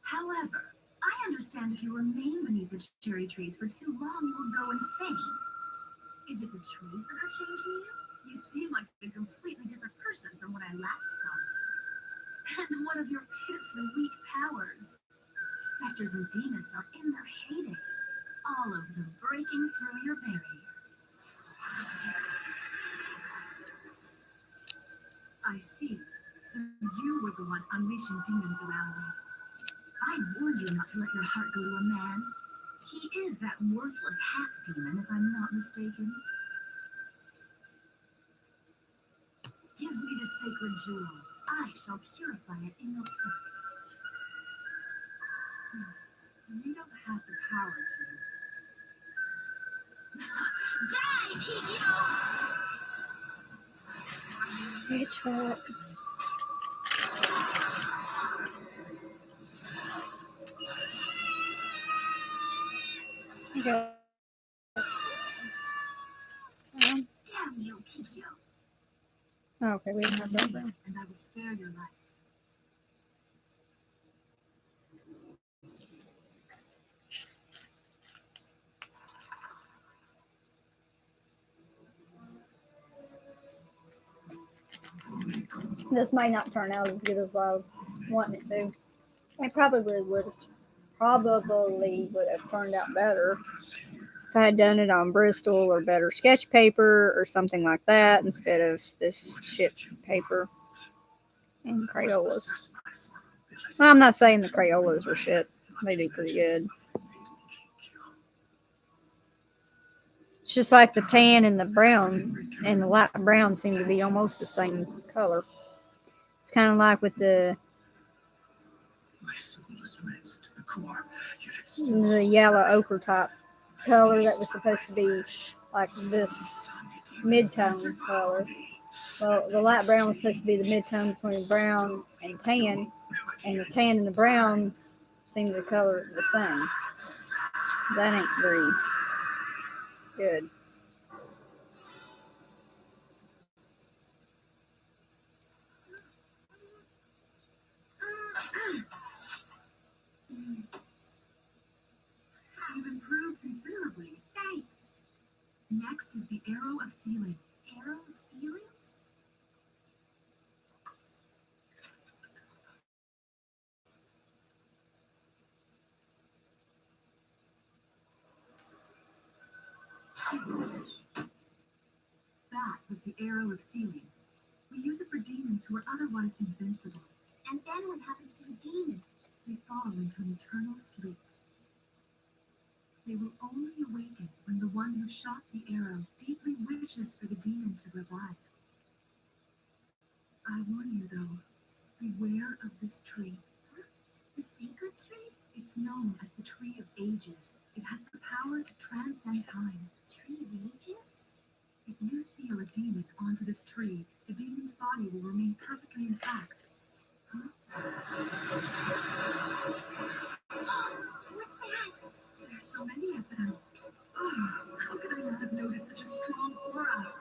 However, I understand if you remain beneath the cherry trees for too long, you will go insane. Is it the trees that are changing you? You seem like a completely different person from when I last saw you. And what of your pitifully weak powers? Specters and demons are in their heyday, all of them breaking through your barrier. I see. So you were the one unleashing demons around me. I warned you not to let your heart go to a man. He is that worthless half-demon, if I'm not mistaken. Give me the sacred jewel. I shall purify it in your place. You don't have the power to. Die, Kikyo! Bitch, fuck. Yes. Damn you, Kikyo! Okay, we didn't have that room. And I will spare your life. This might not turn out as good as I was wanting it to. It probably would have turned out better if I had done it on Bristol or better sketch paper or something like that instead of this shit paper and Crayolas. Well, I'm not saying the Crayolas are shit. They do pretty good. It's just like the tan and the brown and the light brown seem to be almost the same color. It's kind of like with the yellow ochre type color that was supposed to be like this mid-tone color. Well, the light brown was supposed to be the mid-tone between brown and tan, and the tan and the brown seem to color the same. That ain't very good. You've improved considerably. Thanks. Next is the Arrow of Sealing. Arrow of Sealing? That was the Arrow of Sealing. We use it for demons who are otherwise invincible. And then what happens to the demon? They fall into an eternal sleep. They will only awaken when the one who shot the arrow deeply wishes for the demon to revive. I warn you, though, beware of this tree. The sacred tree? It's known as the Tree of Ages. It has the power to transcend time. Tree of Ages? If you seal a demon onto this tree, the demon's body will remain perfectly intact. Huh? What's that? There are so many of them. Oh, how could I not have noticed such a strong aura?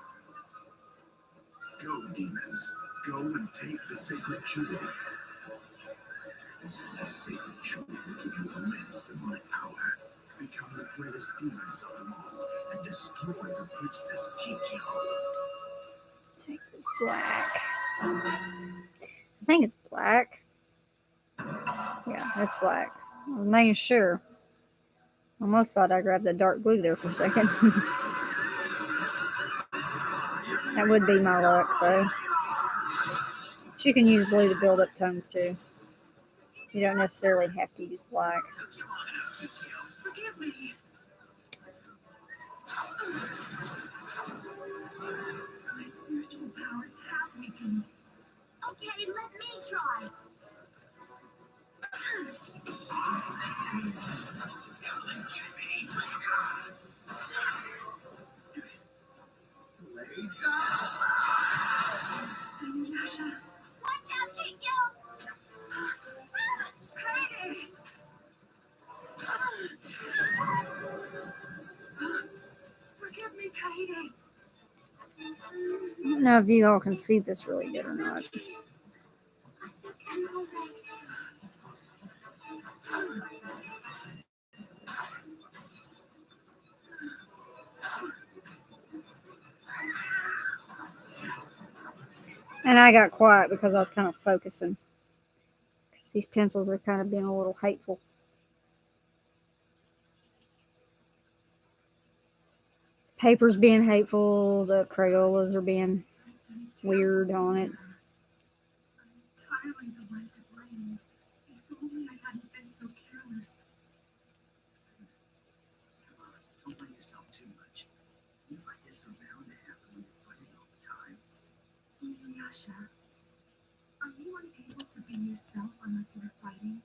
Go, demons. Go and take the sacred jewel. The sacred jewel will give you immense demonic power. Become the greatest demons of them all and destroy the priestess Kikyo. Take this black. I think it's black. Yeah, that's black. I was making sure. Almost thought I grabbed the dark blue there for a second. That would be my luck, though. But you can use blue to build up tones, too. You don't necessarily have to use black. Forgive me. My spiritual powers have weakened. Okay, let me try. Blades up! Inuyasha. Watch out, Kikyo! Kaede! Forgive me, Kaede. I don't know if you all can see this really good or not. And I got quiet because I was kind of focusing. Because these pencils are kind of being a little hateful. Paper's being hateful. The Crayolas are being weird on it. Entirely the one to blame. If only I hadn't been so careless. Come on, don't blame yourself too much. Things like this are bound to happen when you're fighting all the time. Inuyasha, are you unable to be yourself unless you're fighting?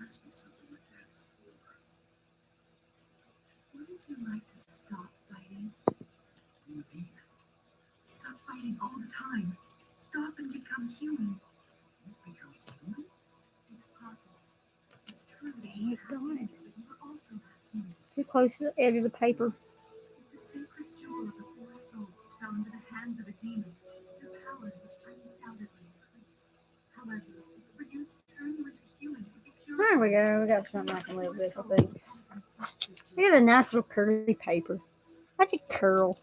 asked me something like that before. Wouldn't you like to stop fighting? What do you mean? Stop fighting all the time. Stop and become human. You become human? It's possible. It's true that Dang you it, have darn to it. be, but you are also human. Too close to the edge of the paper. If the sacred jewel of the four souls fell into the hands of a demon, your powers would undoubtedly increase. However, if it were used to turn you into a human, it would be pure. There we go. We got something I can live with, I think. Look at the nice little curly paper. Watch it curl.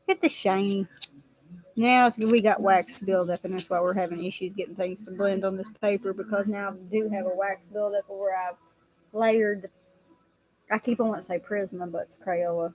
Get the shiny. Now we got wax buildup, and that's why we're having issues getting things to blend on this paper, because now I do have a wax buildup where I've layered. I keep on wanting to say Prisma, but it's Crayola.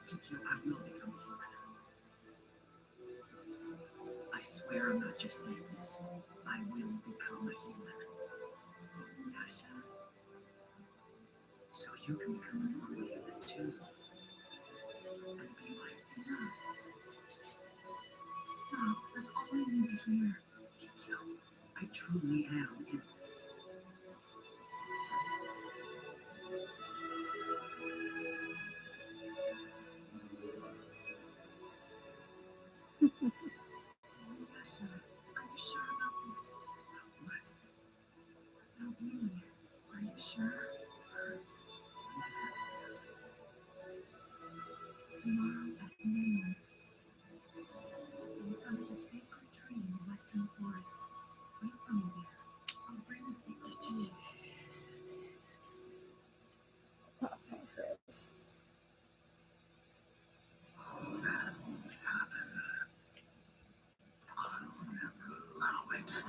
Kikyo, I will become human. I swear I'm not just saying this. I will become a human. Yasha, So you can become a normal human too. And be like, no. Stop. That's all I need to hear. Kikyo, I truly am. And Yasha, are you sure about this? what? About me? Are you sure? Yes. Tomorrow at noon, in front of the sacred tree in the western forest. Wait for me there. I'll bring the sacred jewel. Process. That won't happen. I'll never allow it.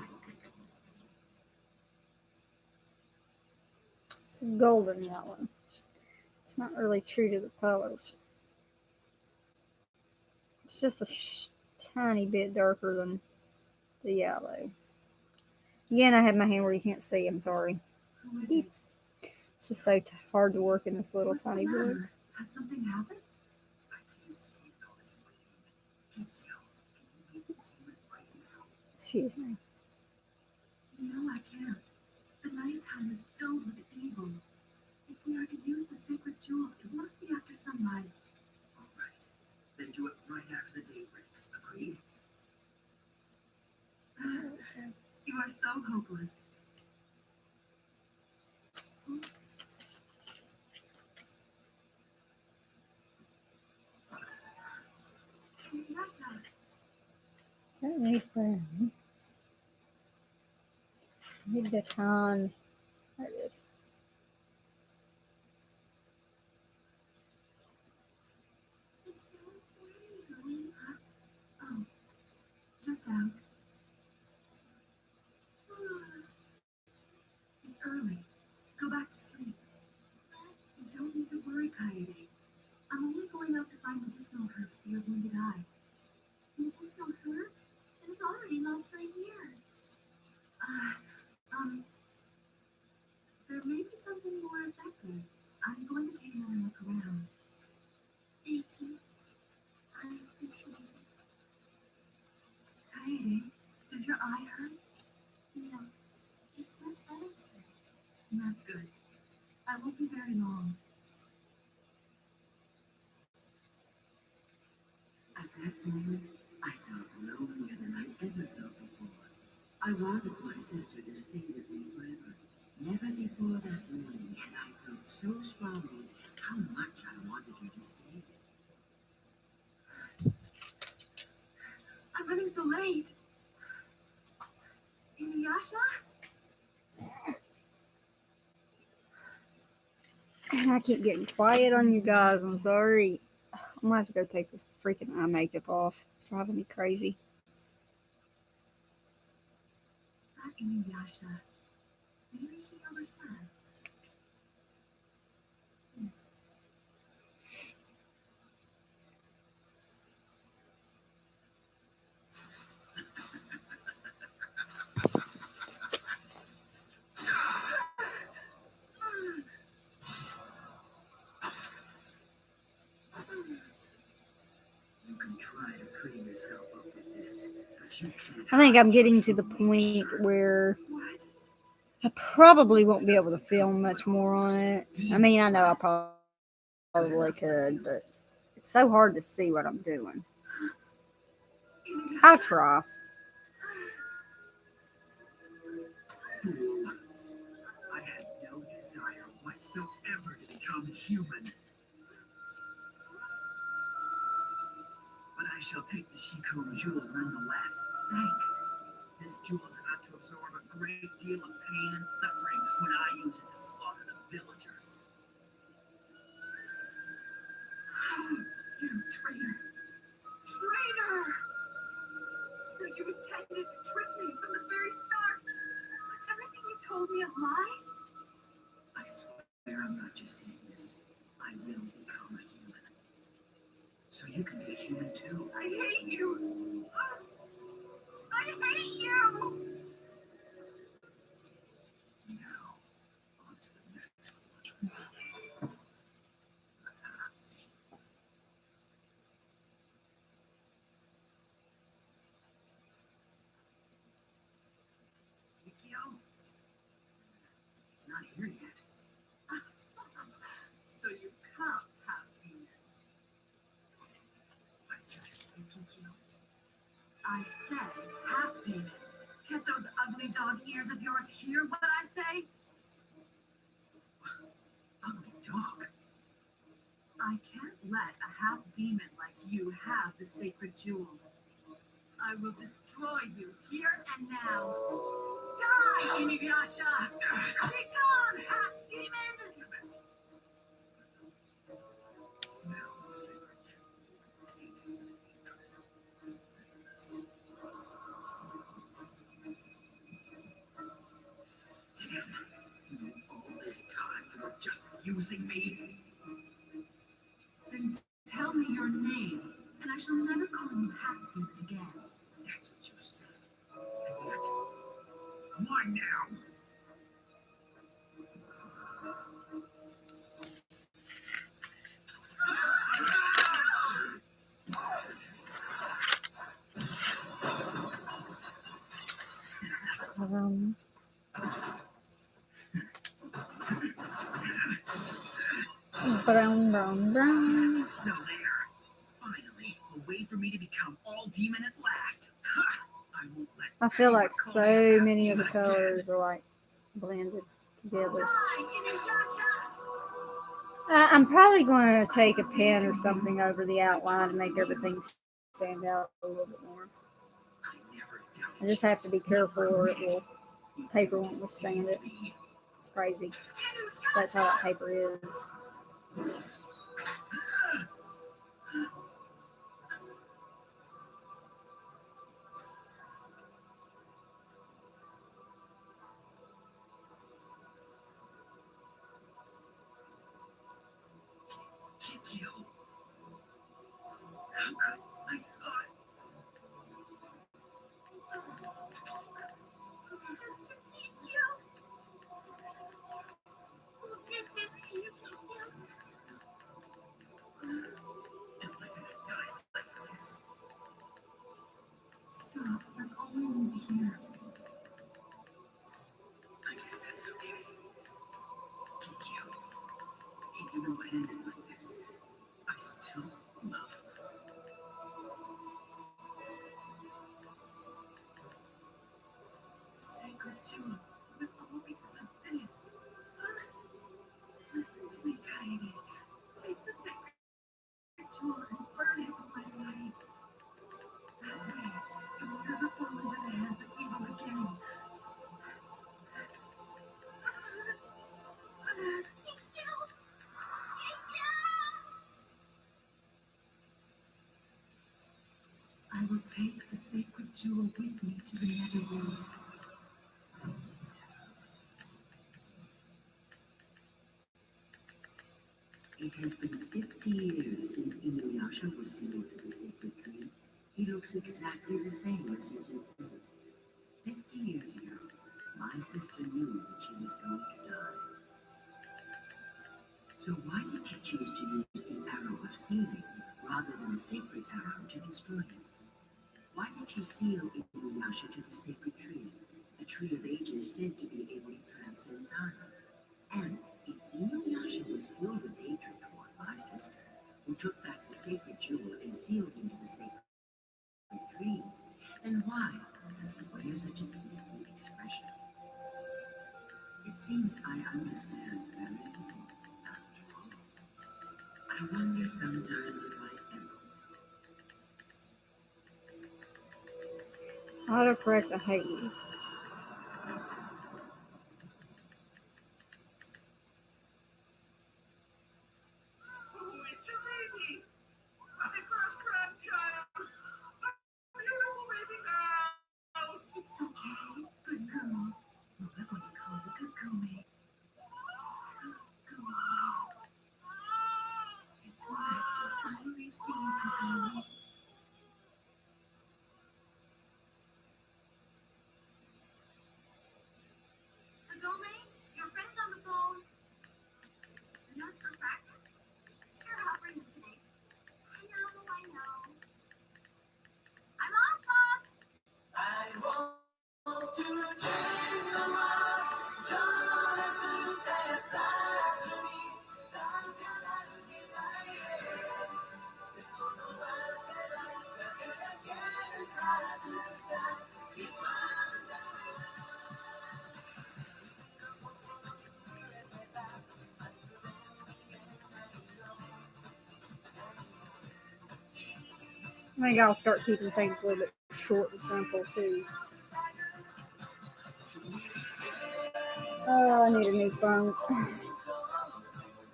It's a golden yellow. It's not really true to the colors. It's just a tiny bit darker than the yellow. Again, I have my hand where you can't see. I'm sorry. Who is it? It's just so hard to work in this little What's the tiny book. matter? Has something happened? I can't stand all this waiting. Kikyo, can you make me human right now? Excuse me. No, I can't. The nighttime is filled with evil. If we are to use the sacred jewel, it must be after sunrise. All right. Then do it right after the day breaks. Agreed? You are so hopeless. Yasha, Certainly brown. Need the time. There it is. where are you going? Oh, just out. It's early. Go back to sleep. You don't need to worry, Kaede. I'm only going out to find medicinal herbs for your wounded eye. Medicinal herbs? There's already lots right here. Um, there may be something more effective. I'm going to take another look around. Thank you. I appreciate it. Kaede, does your eye hurt? No, it's much better today. That's good. I won't be very long. At that moment, I felt lonelier than I ever felt before. I wanted my sister to stay with me forever. Never before that morning had I felt so strongly how much I wanted her to stay. I'm running so late. Inuyasha? I keep getting quiet on you guys. I'm sorry. I'm gonna have to go take this freaking eye makeup off. It's driving me crazy. That Inuyasha. Maybe he overslept. this, but you can't I think I'm hide getting your to the true point nature. where What? I probably won't be able to film much more on it. I mean, I know I probably could, but it's so hard to see what I'm doing. I'll try. Fool. I had no desire whatsoever to become human. But I shall take the Shikon jewel nonetheless. Thanks. This jewel is about to absorb a great deal of pain and suffering when I use it to slaughter the villagers. You traitor! Traitor! So you intended to trip me from the very start? Was everything you told me a lie? I swear I'm not just saying this. I will become a human. So you can be a human too. I hate you! I hate you! Now, on to the next one. Kikyo? He's not here yet. So you come, half demon. What did you just say, Kikyo? I said half demon. Can't those ugly dog ears of yours hear what I say? Ugly dog? I can't let a half demon like you have the sacred jewel. I will destroy you here and now. Die, Inuyasha! Be gone, half demon! Now the sacred jewel, tainted with hatred and bitterness. Damn, you all this time you were just using me? Then tell me your name, and I shall never call you half demon again. That's what you said. And yet, why now? Um, brown, brown, brown. So there. Finally, a way for me to become all demon at last. I won't let I feel like anyone call so me half many of the demon again. colors are like blended together. Die, Inuyasha! I'm probably going to take a pen or something over the outline to make everything stand out a little bit more. I never doubted I just you. have to be careful or it will, You paper didn't won't withstand deceive it. me. It's crazy. That's how that paper is. Kikyo. How could I thought? Sister Kikyo? Who did this to you, Kikyo? Am I gonna die like this? Stop. That's all we need to hear. I guess that's okay. Kikyo, even though it ended like this, I still love her. The sacred jewel was all because of this. Listen to me, Kaede. Take the sacred jewel and burn it with my body. That way, it will never fall into the hands of evil again. Kikyo! Kikyo! I will take the sacred jewel with me to the netherworld. It has been 50 years since Inuyasha was sealed in the sacred tree. He looks exactly the same as he did then. 50 years ago, my sister knew that she was going to die. So why did she choose to use the arrow of sealing rather than a sacred arrow to destroy him? Why did Itachi sealed Inuyasha to the sacred tree, the tree of ages said to be able to transcend time. And if Inuyasha was filled with hatred toward my sister, who took back the sacred jewel and sealed him to the sacred tree, then why does he wear such a peaceful expression? It seems I understand very little after all. I wonder sometimes if I ever. Autocorrect, I hate you. It's your baby! My first grandchild! A beautiful baby girl! It's okay. Good girl. Well, we're going to call her Kakumi. Kakumi. It's nice to finally see you, Kakumi. Kagome, your friend's on the phone. The notes for practice? Sure, I'll bring them today. I know. I'm off, Bob! I want to change the world, turn it to their side to me. Don't get out of me, my head. All the words that I get and try to decide. It's my I think I'll start keeping things a little bit short and simple too. Oh, I need a new phone.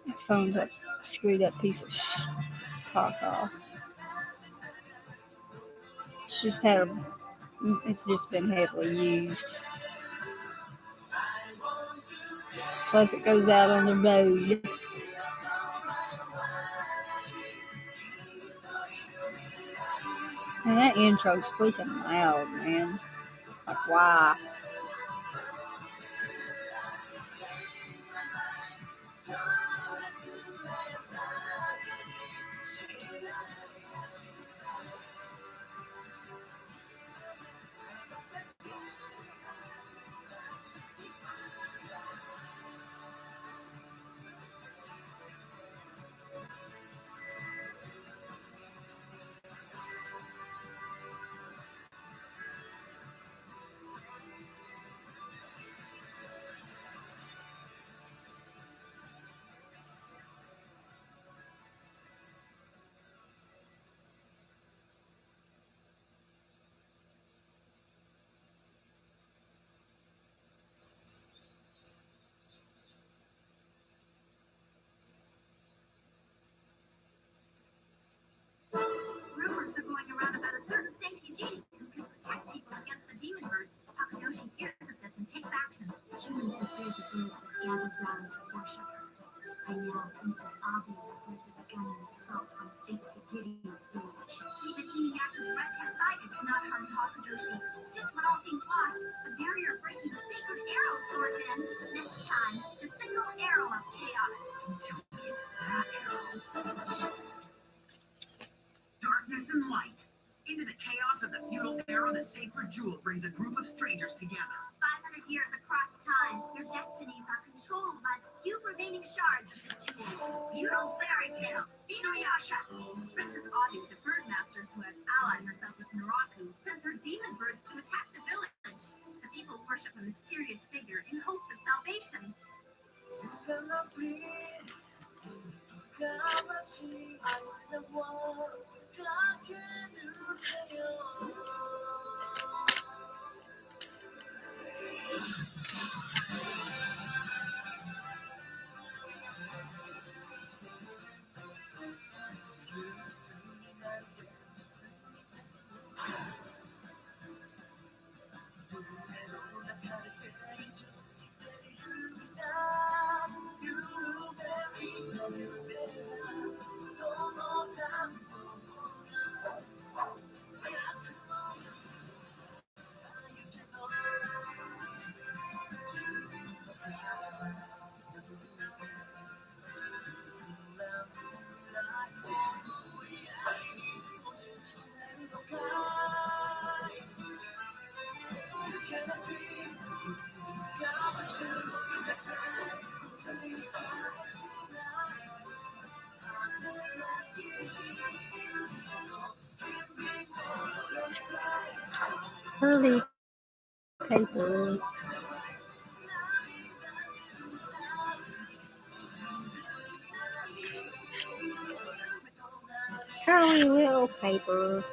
My phone's a screwed up piece of cock off. It's just been heavily used. Plus it goes out on the road. And that intro's freaking loud, man. Like, why? Rumors are going around about a certain Saint Hijiri who can protect people against the demon bird. Hakudoshi hears of this and takes action. Humans who fear the birds are gathered round to worship her. And now Princess Abi reports of begun an assault on Saint Hijiri's village. Even Inuyasha's right-hand side cannot harm Hakudoshi. Just when all seems lost, a barrier-breaking sacred arrow soars in. Next time, the single arrow of chaos. Don't tell me it's that arrow. Darkness and light. Into the chaos of the feudal era, the sacred jewel brings a group of strangers together. 500 years across time, your destinies are controlled by the few remaining shards of the jewel. Feudal fairy tale, Inuyasha. Princess Adu, the bird master who has allied herself with Naraku, sends her demon birds to attack the village. The people worship a mysterious figure in hopes of salvation. Curly paper. Curly little paper.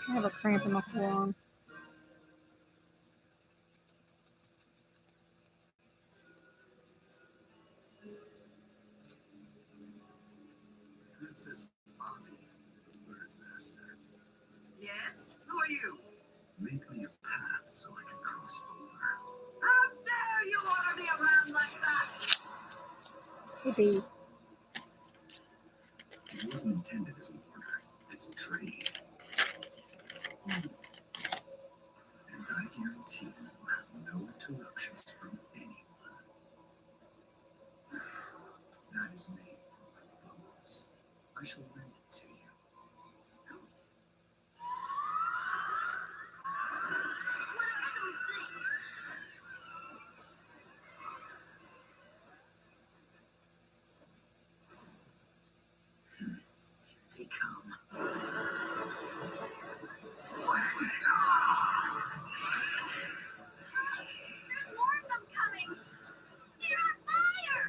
I have a cramp in my forearm. Princess Bobby, the bird master. Yes? Who are you? Make me a path so I can cross over. How dare you order me around like that? Maybe. It wasn't intended as an order. It's a trade. And I guarantee you will have no interruptions from anyone. That is made from my bones. I shall lend it to you. What are those things? They come. There's more of them coming. They're on fire.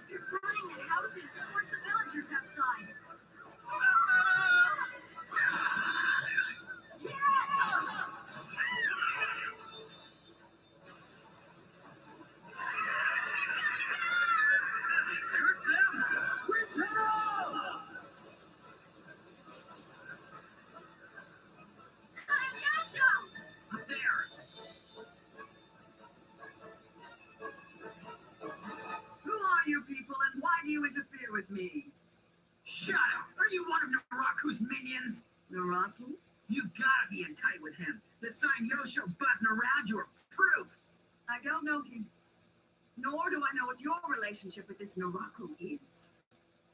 They're burning the houses to force the villagers outside. Curse them! We've done all! Yasha! Up there! Who are you people and why do you interfere with me? Shut up! Are you one of Naraku's minions? Naraku? You've got to be in tight with him. The sign Yosho buzzing around you are proof. I don't know him. Nor do I know what your relationship with this Naraku is.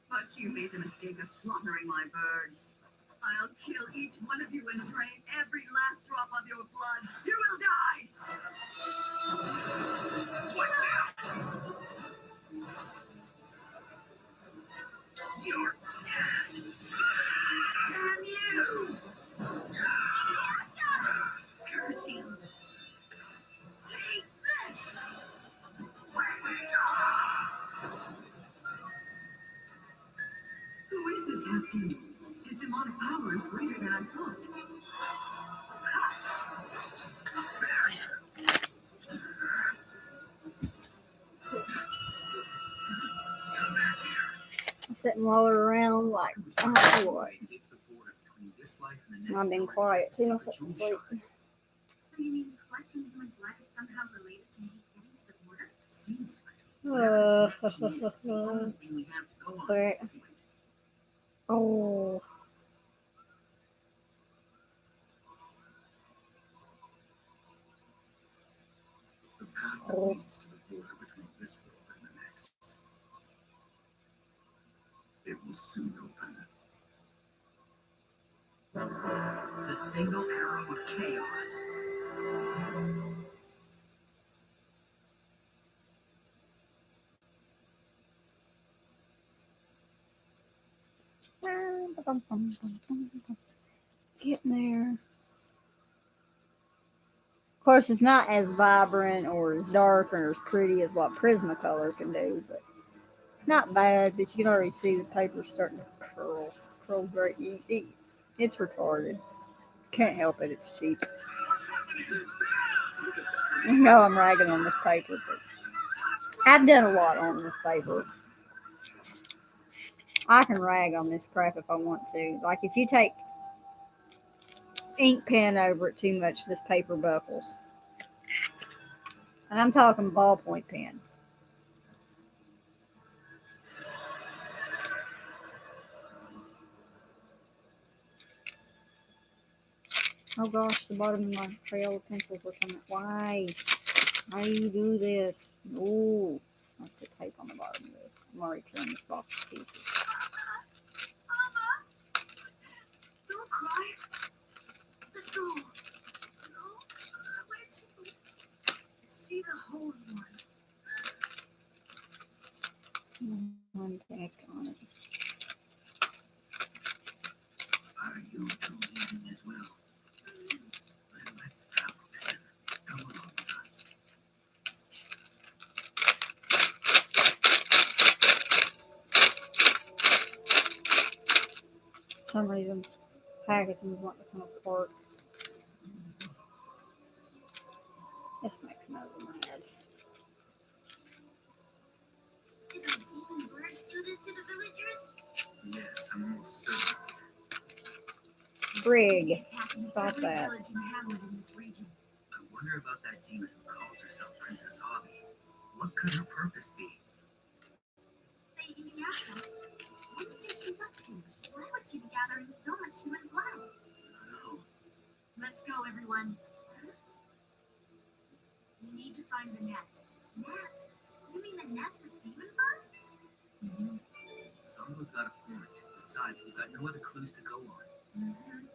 But you made the mistake of slaughtering my birds. I'll kill each one of you and drain every last drop of your blood. You will die! Watch out! You're dead! Damn you! Yasha! Curse you! Take this! Who is this half-demon? His demonic power is greater than I thought. I sit and roll around like, oh, what? I've been quiet too much to sleep. So you mean collecting human blood is somehow related to me getting to the border? Seems like Uh, it's the only thing we have to go on but- at this point. oh, The path that leads to the border between this world and the next. It will soon open. The single arrow of chaos. it's getting there. Of course, it's not as vibrant or as dark or as pretty as what Prismacolor can do, but it's not bad. But you can already see the paper starting to curl very easy. It's retarded. Can't help it. It's cheap. I know I'm ragging on this paper, but I've done a lot on this paper. I can rag on this crap if I want to. Like if you take ink pen over it too much, this paper buckles. And I'm talking ballpoint pen. Oh gosh, the bottom of my Crayola pencils are coming. Why? Why do you do this? No. I'll put tape on the bottom of this. I'm already tearing this box to pieces. Mama! Don't cry. Let's go. No, where to? To see the Holy One. One back on it. Are you two leaving as well? Then let's travel together. Come along with us. For some reason, packaging want to come apart. This makes me a little mad. Did the demon birds do this to the villagers? Yes, I'm almost certain. Brig, Attacking stop every that. village and hamlet in this region. I wonder about that demon who calls herself Princess Hobby. What could her purpose be? Say, Inuyasha, what do you think she's up to? Why would she be gathering so much human blood? No. Let's go, everyone. We need to find the nest. Nest? You mean the nest of demon birds? Mm-hmm. Sambo's got a point. Besides, we've got no other clues to go on. Mm-hmm.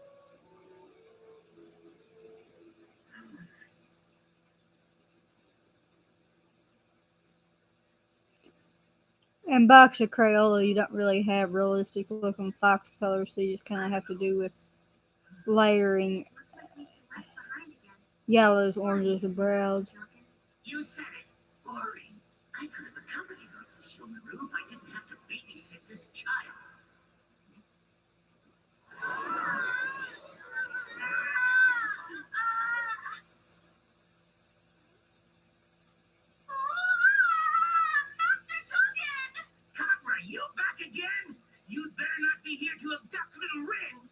In box of Crayola, you don't really have realistic looking fox colors, so you just kind of have to do with layering Looks like we've been left behind again. yellows, oranges, and browns. You said it. Boring. I could have accompanied her to Shomaru if I didn't have to babysit this child. Master Token! Copra, you back again? You'd better not be here to abduct little Rin.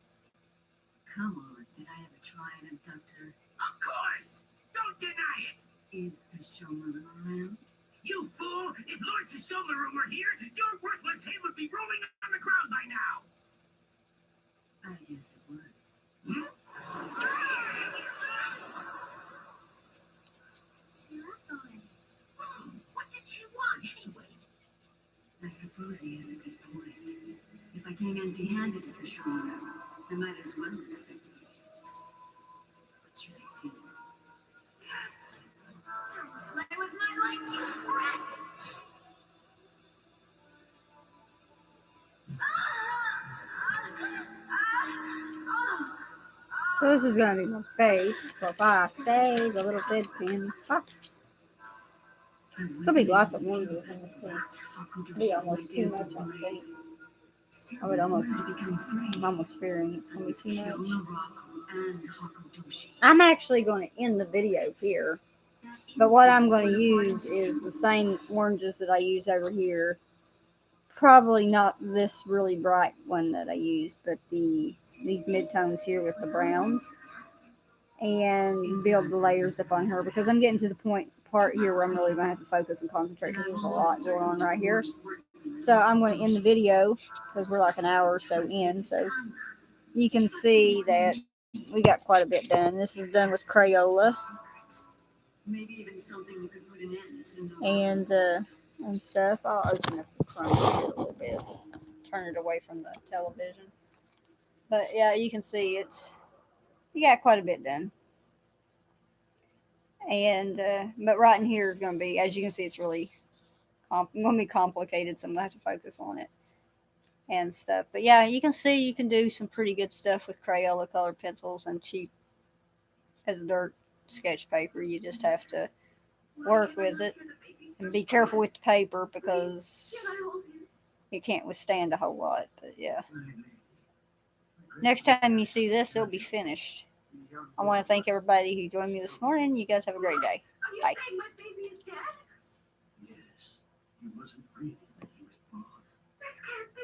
Come on, did I ever try and abduct her? Of course! Don't deny it! Is the Shomaru around? You fool! If Lord Shishomaru were here, your worthless head would be rolling on the ground by now! I guess it would. She left already. What did she want anyway? I suppose he has a good point. If I came empty-handed as a Shomaru, I might as well expect to be killed. What should I do? Don't play with my life, you rat! So this is going to be my face for Foxy, the little dead pin fox. There'll be lots of oranges in this place. Be almost too much, I think. I would I'm almost fearing it's going to be too much. I'm actually going to end the video here. But what I'm going to use is the same oranges that I use over here. Probably not this really bright one that I used, but these mid-tones here with the browns. And build the layers up on her, because I'm getting to the part here where I'm really going to have to focus and concentrate because there's a lot going on right here. So I'm going to end the video because we're like an hour or so in. So you can see that we got quite a bit done. This is done with Crayola. Maybe even something you could put an end to. And stuff. I'll open up the Chrome here a little bit. Turn it away from the television. But yeah, you can see you got quite a bit done. And but right in here is going to be, as you can see, it's really going to be complicated, so I'm going to have to focus on it and stuff. But yeah, you can see you can do some pretty good stuff with Crayola colored pencils and cheap as dirt sketch paper. You just have to work with it and be careful with the paper because it can't withstand a whole lot. But yeah, next time you see this, it'll be finished. I want to thank everybody who joined me this morning. You guys have a great day. Are you Bye. saying my baby is dead? Yes, he wasn't breathing when he was born. This can't be.